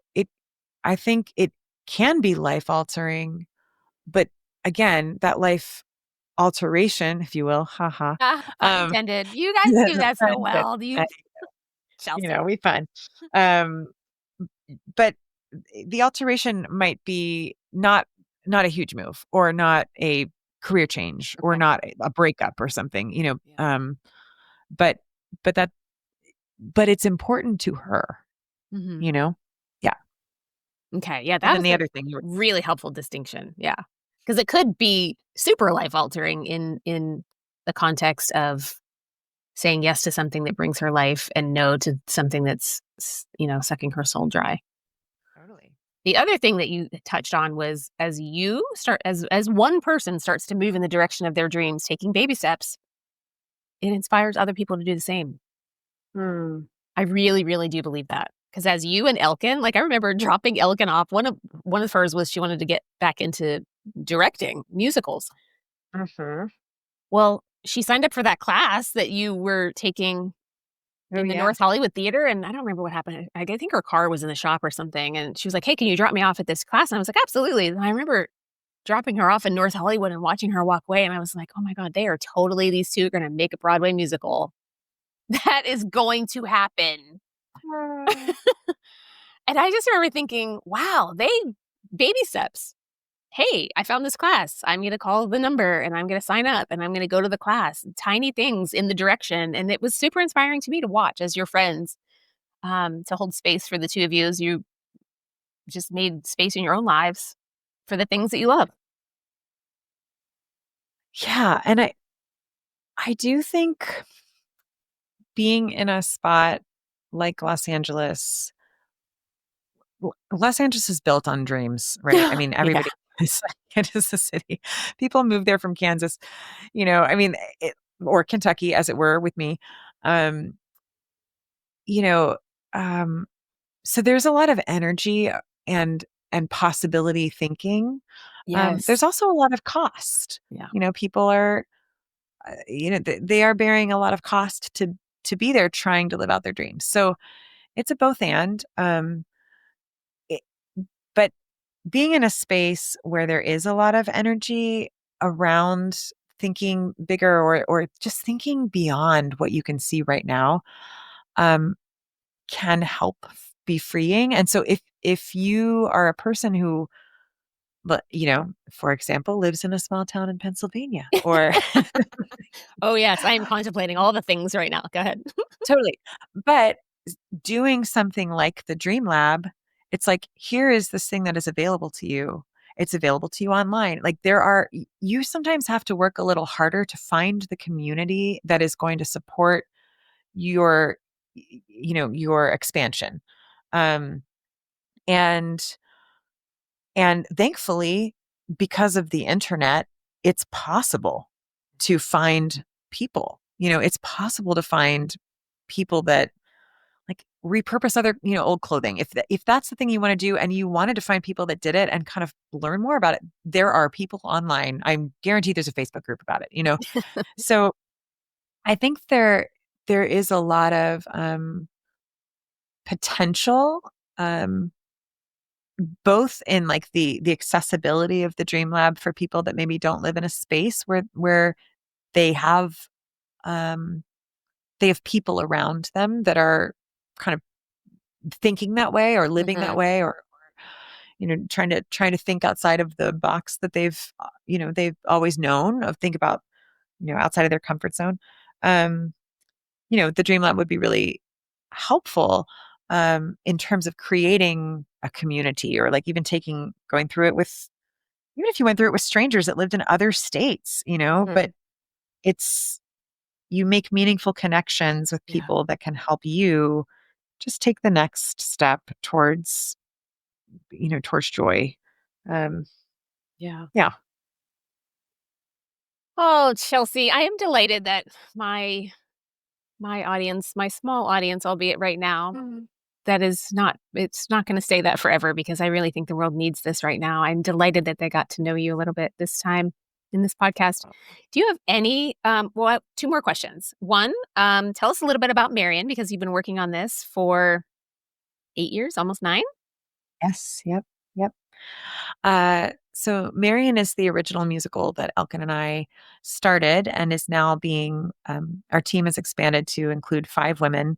I think it can be life altering, but again, that life alteration, if you will, haha, Ah, pun um, intended. You guys do the that so fun that well. You Chelsea. we fun. Um, but the alteration might be not a huge move or not a career change or Okay. not a breakup or something, Yeah. but but that but it's important to her, Mhm. you know? Yeah. Okay, yeah, And that then was the a other thing you were really helpful distinction, yeah, because it could be super life-altering in the context of saying yes to something that brings her life and no to something that's sucking her soul dry. totally. The other thing that you touched on was as one person starts to move in the direction of their dreams, taking baby steps, it inspires other people to do the same. Hmm. I really, really do believe that. Because as you and Elkin, like, I remember dropping Elkin off. One of hers was she wanted to get back into directing musicals. Mhm. Well, she signed up for that class that you were taking Oh, in the yeah. North Hollywood Theater, and I don't remember what happened. I think her car was in the shop or something, and she was like, "Hey, can you drop me off at this class?" And I was like, "Absolutely." And I remember dropping her off in North Hollywood and watching her walk away, and I was like, "Oh my god, these 2 are gonna make a Broadway musical. That is going to happen." Ah. And I just remember thinking, "Wow, they baby steps. Hey, I found this class. I'm gonna call the number and I'm gonna sign up and I'm gonna go to the class." Tiny things in the direction, and it was super inspiring to me to watch as your friends, to hold space for the 2 of you as you just made space in your own lives for the things that you love. Yeah, and I do think being in a spot like Los Angeles is built on dreams, right? I mean, Yeah. everybody it is a city. People move there from Kansas, I mean, or Kentucky, as it were, with me. Um, you know, um, so there's a lot of energy and possibility thinking. Yes. There's also a lot of cost. Yeah. People are, they are bearing a lot of cost to be there trying to live out their dreams. So it's a both and. It, but being in a space where there is a lot of energy around thinking bigger or just thinking beyond what you can see right now, um, can help be freeing. And so if you are a person who, for example, lives in a small town in Pennsylvania or Oh, yes, I am contemplating all the things right now. Go ahead. totally, but doing something like the Dream Lab, it's like, here is this thing that is available to you. It's available to you online. Like you sometimes have to work a little harder to find the community that is going to support your, your expansion. Um, and, and thankfully, because of the internet, it's possible to find people, it's possible to find people that like repurpose other, old clothing. If that's the thing you want to do and you wanted to find people that did it and kind of learn more about it, there are people online. I'm guaranteed there's a Facebook group about it. So I think there is a lot of potential, um, both in like the accessibility of the Dream Lab for people that maybe don't live in a space where they have um, they have people around them that are kind of thinking that way or living that Mhm. way, or trying to think outside of the box that they've always known of, think about, outside of their comfort zone. Um, the Dream Lab would be really helpful in terms of creating a community, or like even going through it with, even if you went through it with strangers that lived in other states, but Mhm. it's, you make meaningful connections with Yeah. people that can help you just take the next step towards joy. Um, Yeah. yeah. Oh, Chelsea, I am delighted that my audience, my small audience, albeit right now, that is not it's not gonna stay that forever because I really think the world needs this right now. I'm delighted that they got to know you a little bit this time in this podcast. Do you have any, well, 2 more questions. 1, tell us a little bit about MARIAN because you've been working on this for 8 years, almost 9? Yes. Yep. Yep. So Marian is the original musical that Elkin and I started, and is now our team has expanded to include 5 women.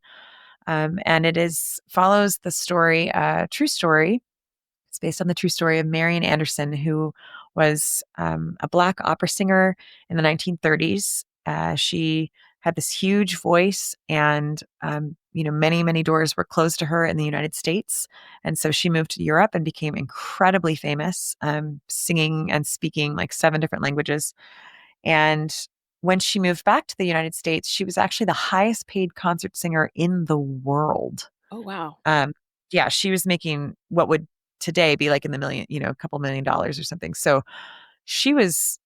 And it follows the story, true story. It's based on the true story of Marian Anderson, who was a Black opera singer in the 1930s. She had this huge voice, and many, many doors were closed to her in the United States, and so she moved to Europe and became incredibly famous, singing and speaking like 7 different languages. And when she moved back to the United States, she was actually the highest paid concert singer in the world. Oh, wow. um, yeah, she was making what would today be like in the million, a couple $1 million or something. So she was,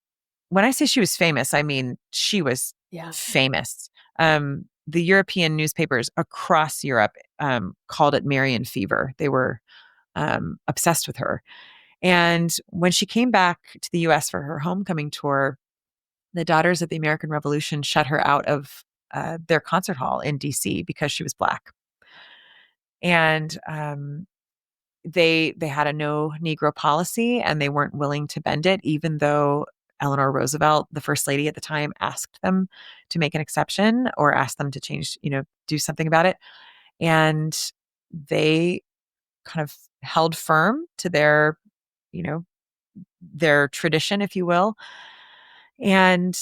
when I say she was famous, I mean she was Yeah. famous. The European newspapers across Europe called it Marian fever. They were obsessed with her. And when she came back to the US for her homecoming tour, the Daughters of the American Revolution shut her out of their concert hall in DC because she was Black. And they had a no Negro policy, and they weren't willing to bend it, even though Eleanor Roosevelt, the first lady at the time, asked them to make an exception or asked them to change, do something about it. And they kind of held firm to you know, their tradition, if you will. And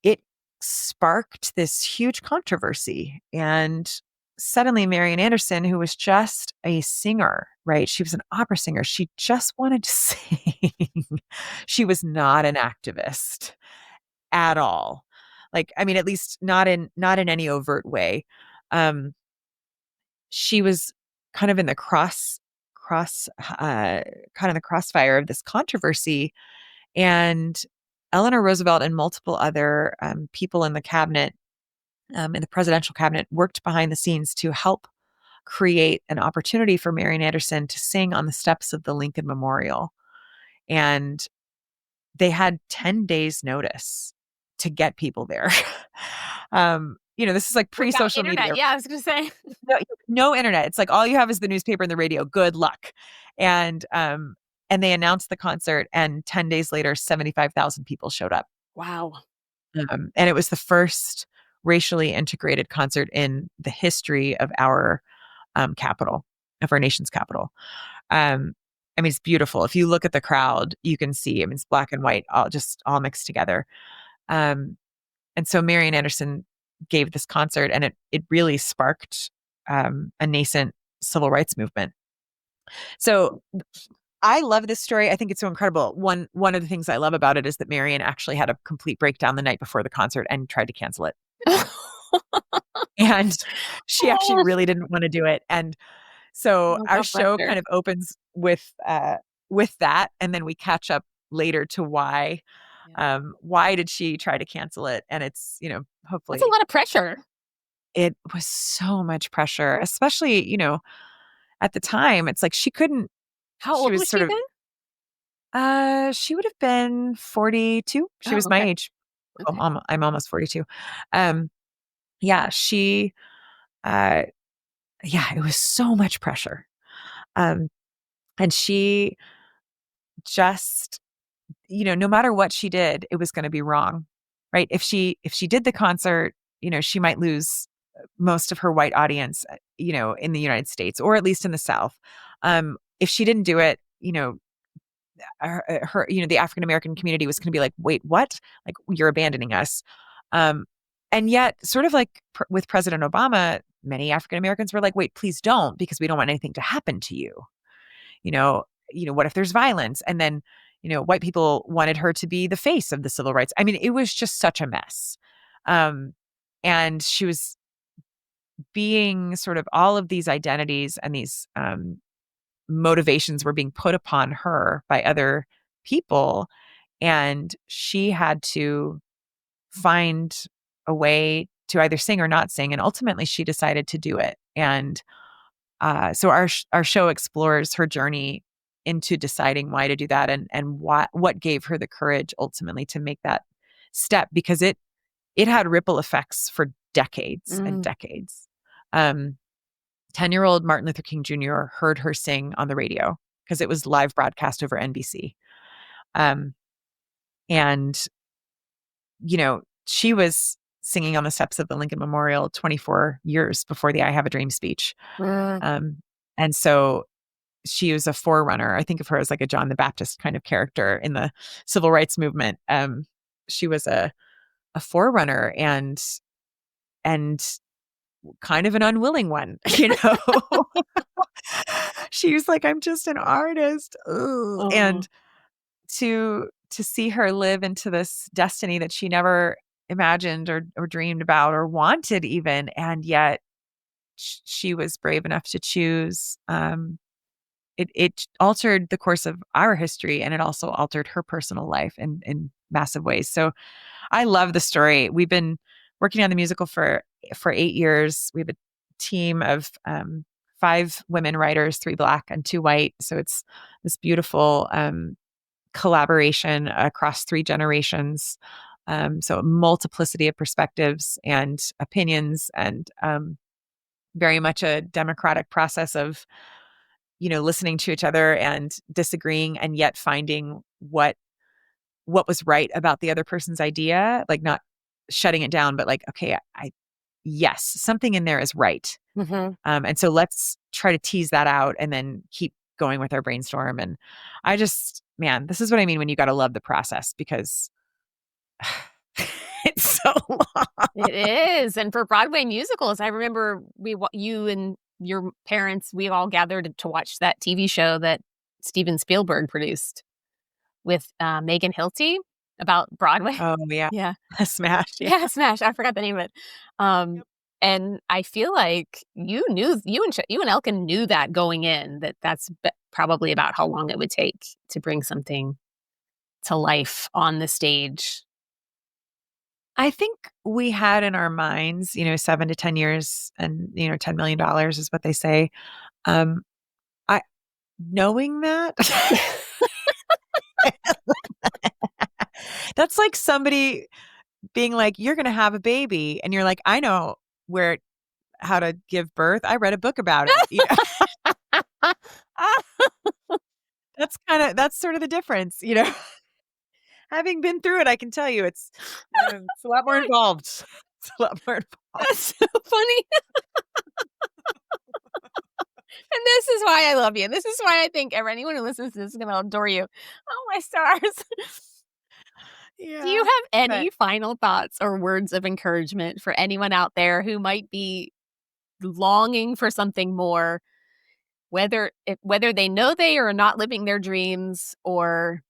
it sparked this huge controversy. And suddenly, Marian Anderson, who was just a singer, right? She was an opera singer. She just wanted to sing. She was not an activist at all. Like, I mean, at least not in any overt way. Um, she was kind of in the cross kind of the crossfire of this controversy. And Eleanor Roosevelt and multiple other people in the cabinet, in the presidential cabinet, worked behind the scenes to help create an opportunity for Marian Anderson to sing on the steps of the Lincoln Memorial. And they had 10 days notice to get people there. This is like Without pre-social internet, media. yeah, I was gonna say. No, no internet. It's like all you have is the newspaper and the radio. Good luck. And they announced the concert, and 10 days later, 75,000 people showed up. Wow. And it was the first racially integrated concert in the history of our capital, of our nation's capital. Um, I mean, it's beautiful. If you look at the crowd, you can see, I mean, it's black and white, all mixed together. Um, and so Marian Anderson gave this concert, and it really sparked a nascent civil rights movement. So I love this story. I think it's so incredible. One of the things I love about it is that Marian actually had a complete breakdown the night before the concert and tried to cancel it. And she actually Oh, really didn't want to do it. And so oh, our God bless show her. kind of opens with that, and then we catch up later to Yeah. why did she try to cancel it. And it's, That's a hopefully, lot of pressure. it was so much pressure, especially, at the time. It's like How she old was was sort she of, then? she would have been 42. She Oh, was my okay, age. okay. I'm almost 42. Um, yeah, uh, yeah, it was so much pressure. Um, and she just, no matter what she did, it was going to be wrong, right? If she did the concert, she might lose most of her white audience, in the United States, or at least in the South. If she didn't do it, the African American community was going to be like, wait, what? Like, you're abandoning us. And yet, sort of like with President Obama, many African Americans were like, wait, please don't, because we don't want anything to happen to you. What if there's violence? And then, white people wanted her to be the face of the civil rights. I mean, it was just such a mess. And she was being sort of, all of these identities and these motivations were being put upon her by other people. And she had to find a way to either sing or not sing. And ultimately she decided to do it. And so our show explores her journey into deciding why to do that, and what gave her the courage ultimately to make that step, because it had ripple effects for decades and decades. 10-year-old Martin Luther King Jr. heard her sing on the radio because it was live broadcast over NBC. And, she was singing on the steps of the Lincoln Memorial 24 years before the I Have a Dream speech. And so she was a forerunner. I think of her as like a John the Baptist kind of character in the civil rights movement. She was a forerunner and kind of an unwilling one, She was like, I'm just an artist. And to see her live into this destiny that she never imagined or dreamed about or wanted even, and yet she was brave enough to choose. It altered the course of our history, and it also altered her personal life in massive ways. So I love the story. We've been working on the musical for 8 years. We have a team of 5 women writers, 3 Black and 2 white. So it's this beautiful collaboration across 3 generations. So a multiplicity of perspectives and opinions, and very much a democratic process of, listening to each other and disagreeing, and yet finding what was right about the other person's idea, like not shutting it down, but like, okay, yes, something in there is right. And so let's try to tease that out and then keep going with our brainstorm. And man, this is what I mean when you got to love the process, because it's so long. It is. And for Broadway musicals, I remember you and your parents, we all gathered to watch that TV show that Steven Spielberg produced with Megan Hilty about Broadway. Oh, yeah. Yeah. Smash. Yeah, Smash. I forgot the name of it. Yep. And I feel like you and Elkin knew that going in, that's probably about how long it would take to bring something to life on the stage. I think we had in our minds, 7 to 10 years and, $10 million is what they say. Knowing that, that's like somebody being like, you're going to have a baby. And you're like, I know how to give birth. I read a book about it. That's sort of the difference, Having been through it, I can tell you it's a lot more involved. It's a lot more involved. That's so funny. And this is why I love you. This is why I think anyone who listens to this is going to adore you. Oh, my stars. Yeah, do you have any final thoughts or words of encouragement for anyone out there who might be longing for something more, whether they know they are not living their dreams or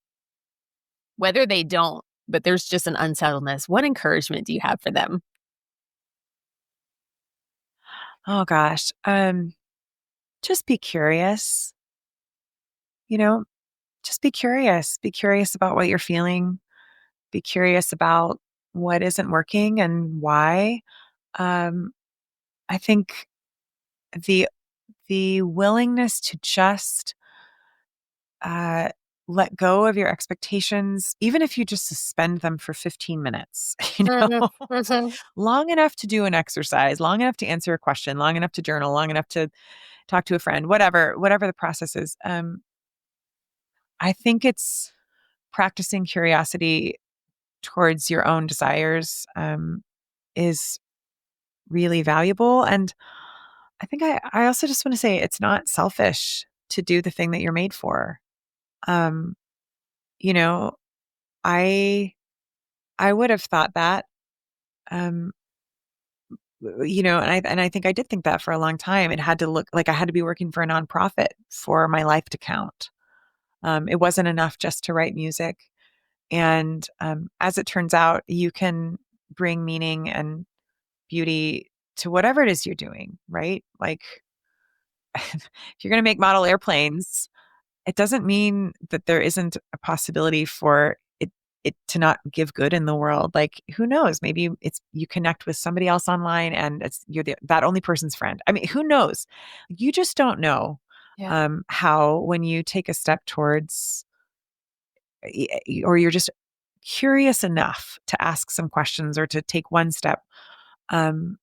whether they don't, but there's just an unsettledness? What encouragement do you have for them? Oh gosh. Just be curious. Just be curious. Be curious about what you're feeling. Be curious about what isn't working and why. I think the willingness to just let go of your expectations, even if you just suspend them for 15 minutes, long enough to do an exercise, long enough to answer a question, long enough to journal, long enough to talk to a friend, whatever the process is. I think it's practicing curiosity towards your own desires is really valuable. And I think I also just want to say it's not selfish to do the thing that you're made for. Um, you know, I I would have thought that, um, and I think I did think that for a long time. It had to look like I had to be working for a nonprofit for my life to count. It wasn't enough just to write music. And as it turns out, you can bring meaning and beauty to whatever it is you're doing, right? Like if you're going to make model airplanes, it doesn't mean that there isn't a possibility for it to not give good in the world. Like who knows? Maybe it's you connect with somebody else online and that only person's friend. I mean, who knows? You just don't know Yeah. how when you take a step towards or you're just curious enough to ask some questions or to take one step, um,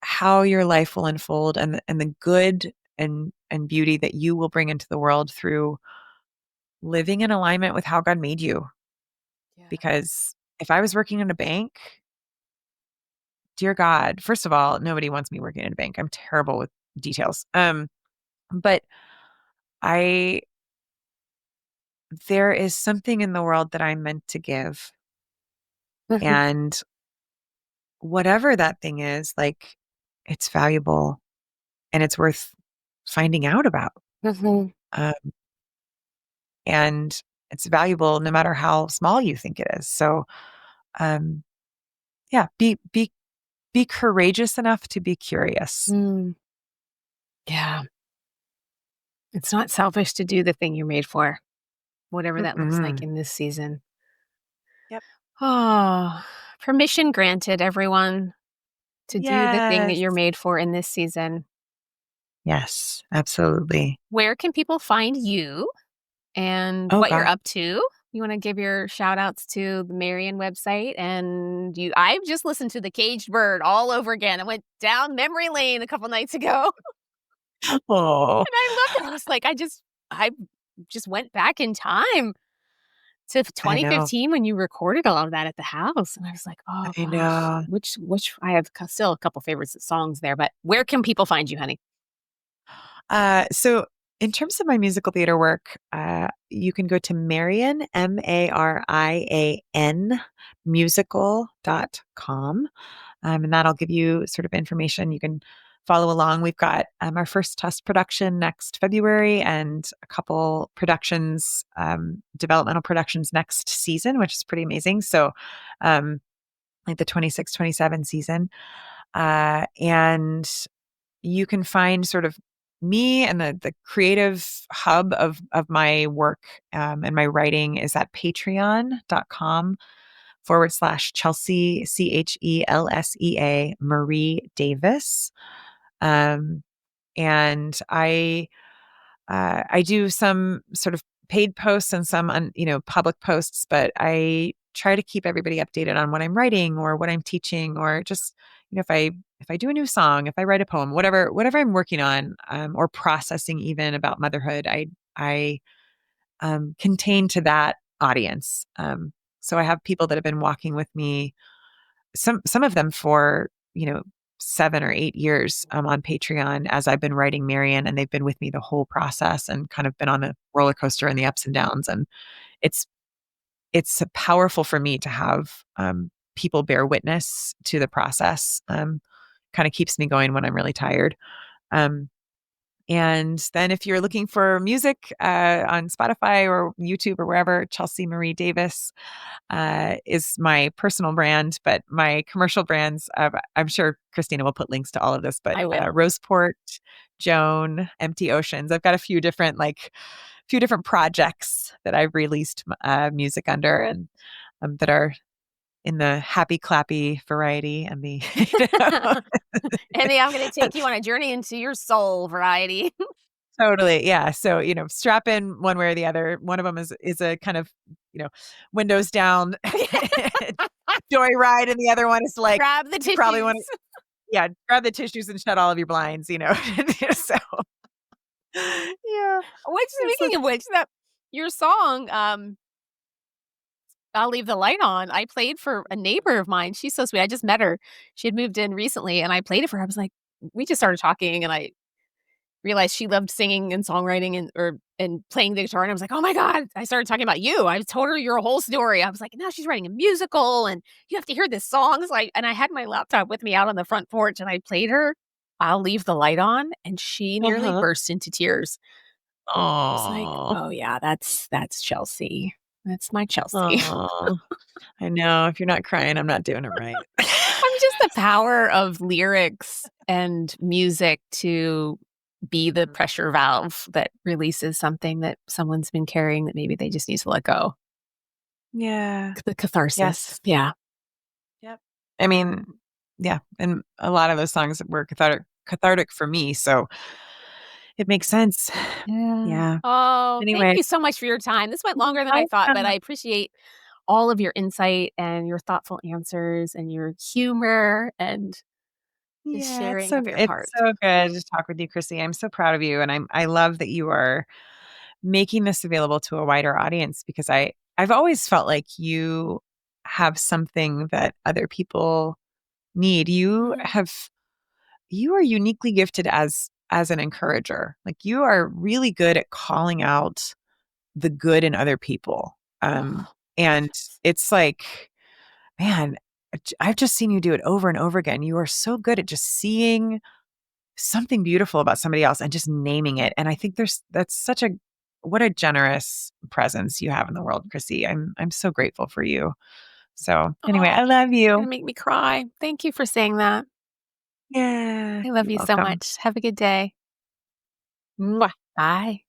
how your life will unfold and the good and beauty that you will bring into the world through living in alignment with how God made you. Yeah. Because if I was working in a bank, dear God, first of all, nobody wants me working in a bank. I'm terrible with details. But I there is something in the world that I'm meant to give. Mhm. And whatever that thing is, like it's valuable and it's worth finding out about. Mhm. Um, and it's valuable no matter how small you think it is. So, um, yeah, be courageous enough to be curious. Mm. Yeah. It's not selfish to do the thing you're made for, whatever that looks like Mm-mm. in this season. Yep. Oh, permission granted, everyone, to do the thing that Yes. you're made for in this season. Yes, absolutely. Where can people find you and Oh what you're God. up to? You want to give your shout outs to the MARIAN website I've just listened to The Caged Bird all over again. I went down memory lane a couple nights ago Oh, and I loved it. I just went back in time to I know. 2015 when you recorded all of that at the house, and I was like, "Oh I gosh, know. which I have still a couple favorites songs there." But where can people find you, honey? So in terms of my musical theater work, you can go to Marian, MARIAN, musical.com. And that'll give you sort of information. You can follow along. We've got our first test production next February and a couple productions, developmental productions next season, which is pretty amazing. So, like the 26-27 season. And you can find sort of me and the creative hub of my work and my writing is at patreon.com/Chelsea, CHELSEA, Marie Davis. Um, and I do some sort of paid posts and some, public posts, but I try to keep everybody updated on what I'm writing or what I'm teaching, or just, if I do a new song, if I write a poem, whatever I'm working on, or processing even about motherhood, I contain to that audience. So I have people that have been walking with me, some of them for, 7 or 8 years on Patreon as I've been writing Marian, and they've been with me the whole process and kind of been on a roller coaster and the ups and downs. And it's powerful for me to have people bear witness to the process. Kind of keeps me going when I'm really tired. Um, and then if you're looking for music on Spotify or YouTube or wherever, Chelsea Marie Davis is my personal brand, but my commercial brands, I'm sure Christina will put links to all of this, but I will. Roseport, JØAN, Empty Oceans. I've got a few different projects that I've released music under and that are in the happy clappy variety and the And I'm gonna take you on a journey into your soul variety. totally. Yeah. So, strap in one way or the other. One of them is a kind of, you know, windows down joyride, and the other one is like Grab the you probably want tissues. to, yeah, grab the tissues and shut all of your blinds. So yeah. Which It's speaking like of which, that your song, I'll Leave the Light On. I played for a neighbor of mine. She's so sweet. I just met her. She had moved in recently, and I played it for her. I was like, we just started talking, and I realized she loved singing and songwriting and playing the guitar, and I was like, "Oh my god." I started talking about you. I told her your whole story. I was like, "Now she's writing a musical, and you have to hear this song." It's like, and I had my laptop with me out on the front porch, and I played her I'll Leave the Light On, and she nearly Uh-huh. burst into tears. I was like, Aw. "Oh, yeah, that's Chelsea. That's my Chelsea." Aw. I know. If you're not crying, I'm not doing it right. I'm just the power of lyrics and music to be the pressure valve that releases something that someone's been carrying that maybe they just need to let go. Yeah. The catharsis. Yes. Yeah. Yep. I mean, yeah, and a lot of those songs were cathartic for me, so it makes sense. Yeah. Yeah. Oh, thank Anyway, you so much for your time. This went you're longer than I thought, but I welcome. appreciate all of your insight and your thoughtful answers and your humor and just Yeah, sharing of your it's heart. so good to talk with you, Chrissy. I'm so proud of you, and I love that you are making this available to a wider audience because I've always felt like you have something that other people need. Mhm. You are uniquely gifted as an encourager. Like you are really good at calling out the good in other people. Oh, And thanks. it's like, man, I've just seen you do it over and over again. You are so good at just seeing something beautiful about somebody else and just naming it. And I think that's such a what a generous presence you have in the world, Chrissy. I'm so grateful for you. So anyway, Oh, I love gonna you. make me cry. Thank you for saying that. Yeah, I love you're you so welcome. much. Have a good day. Mwah. Bye.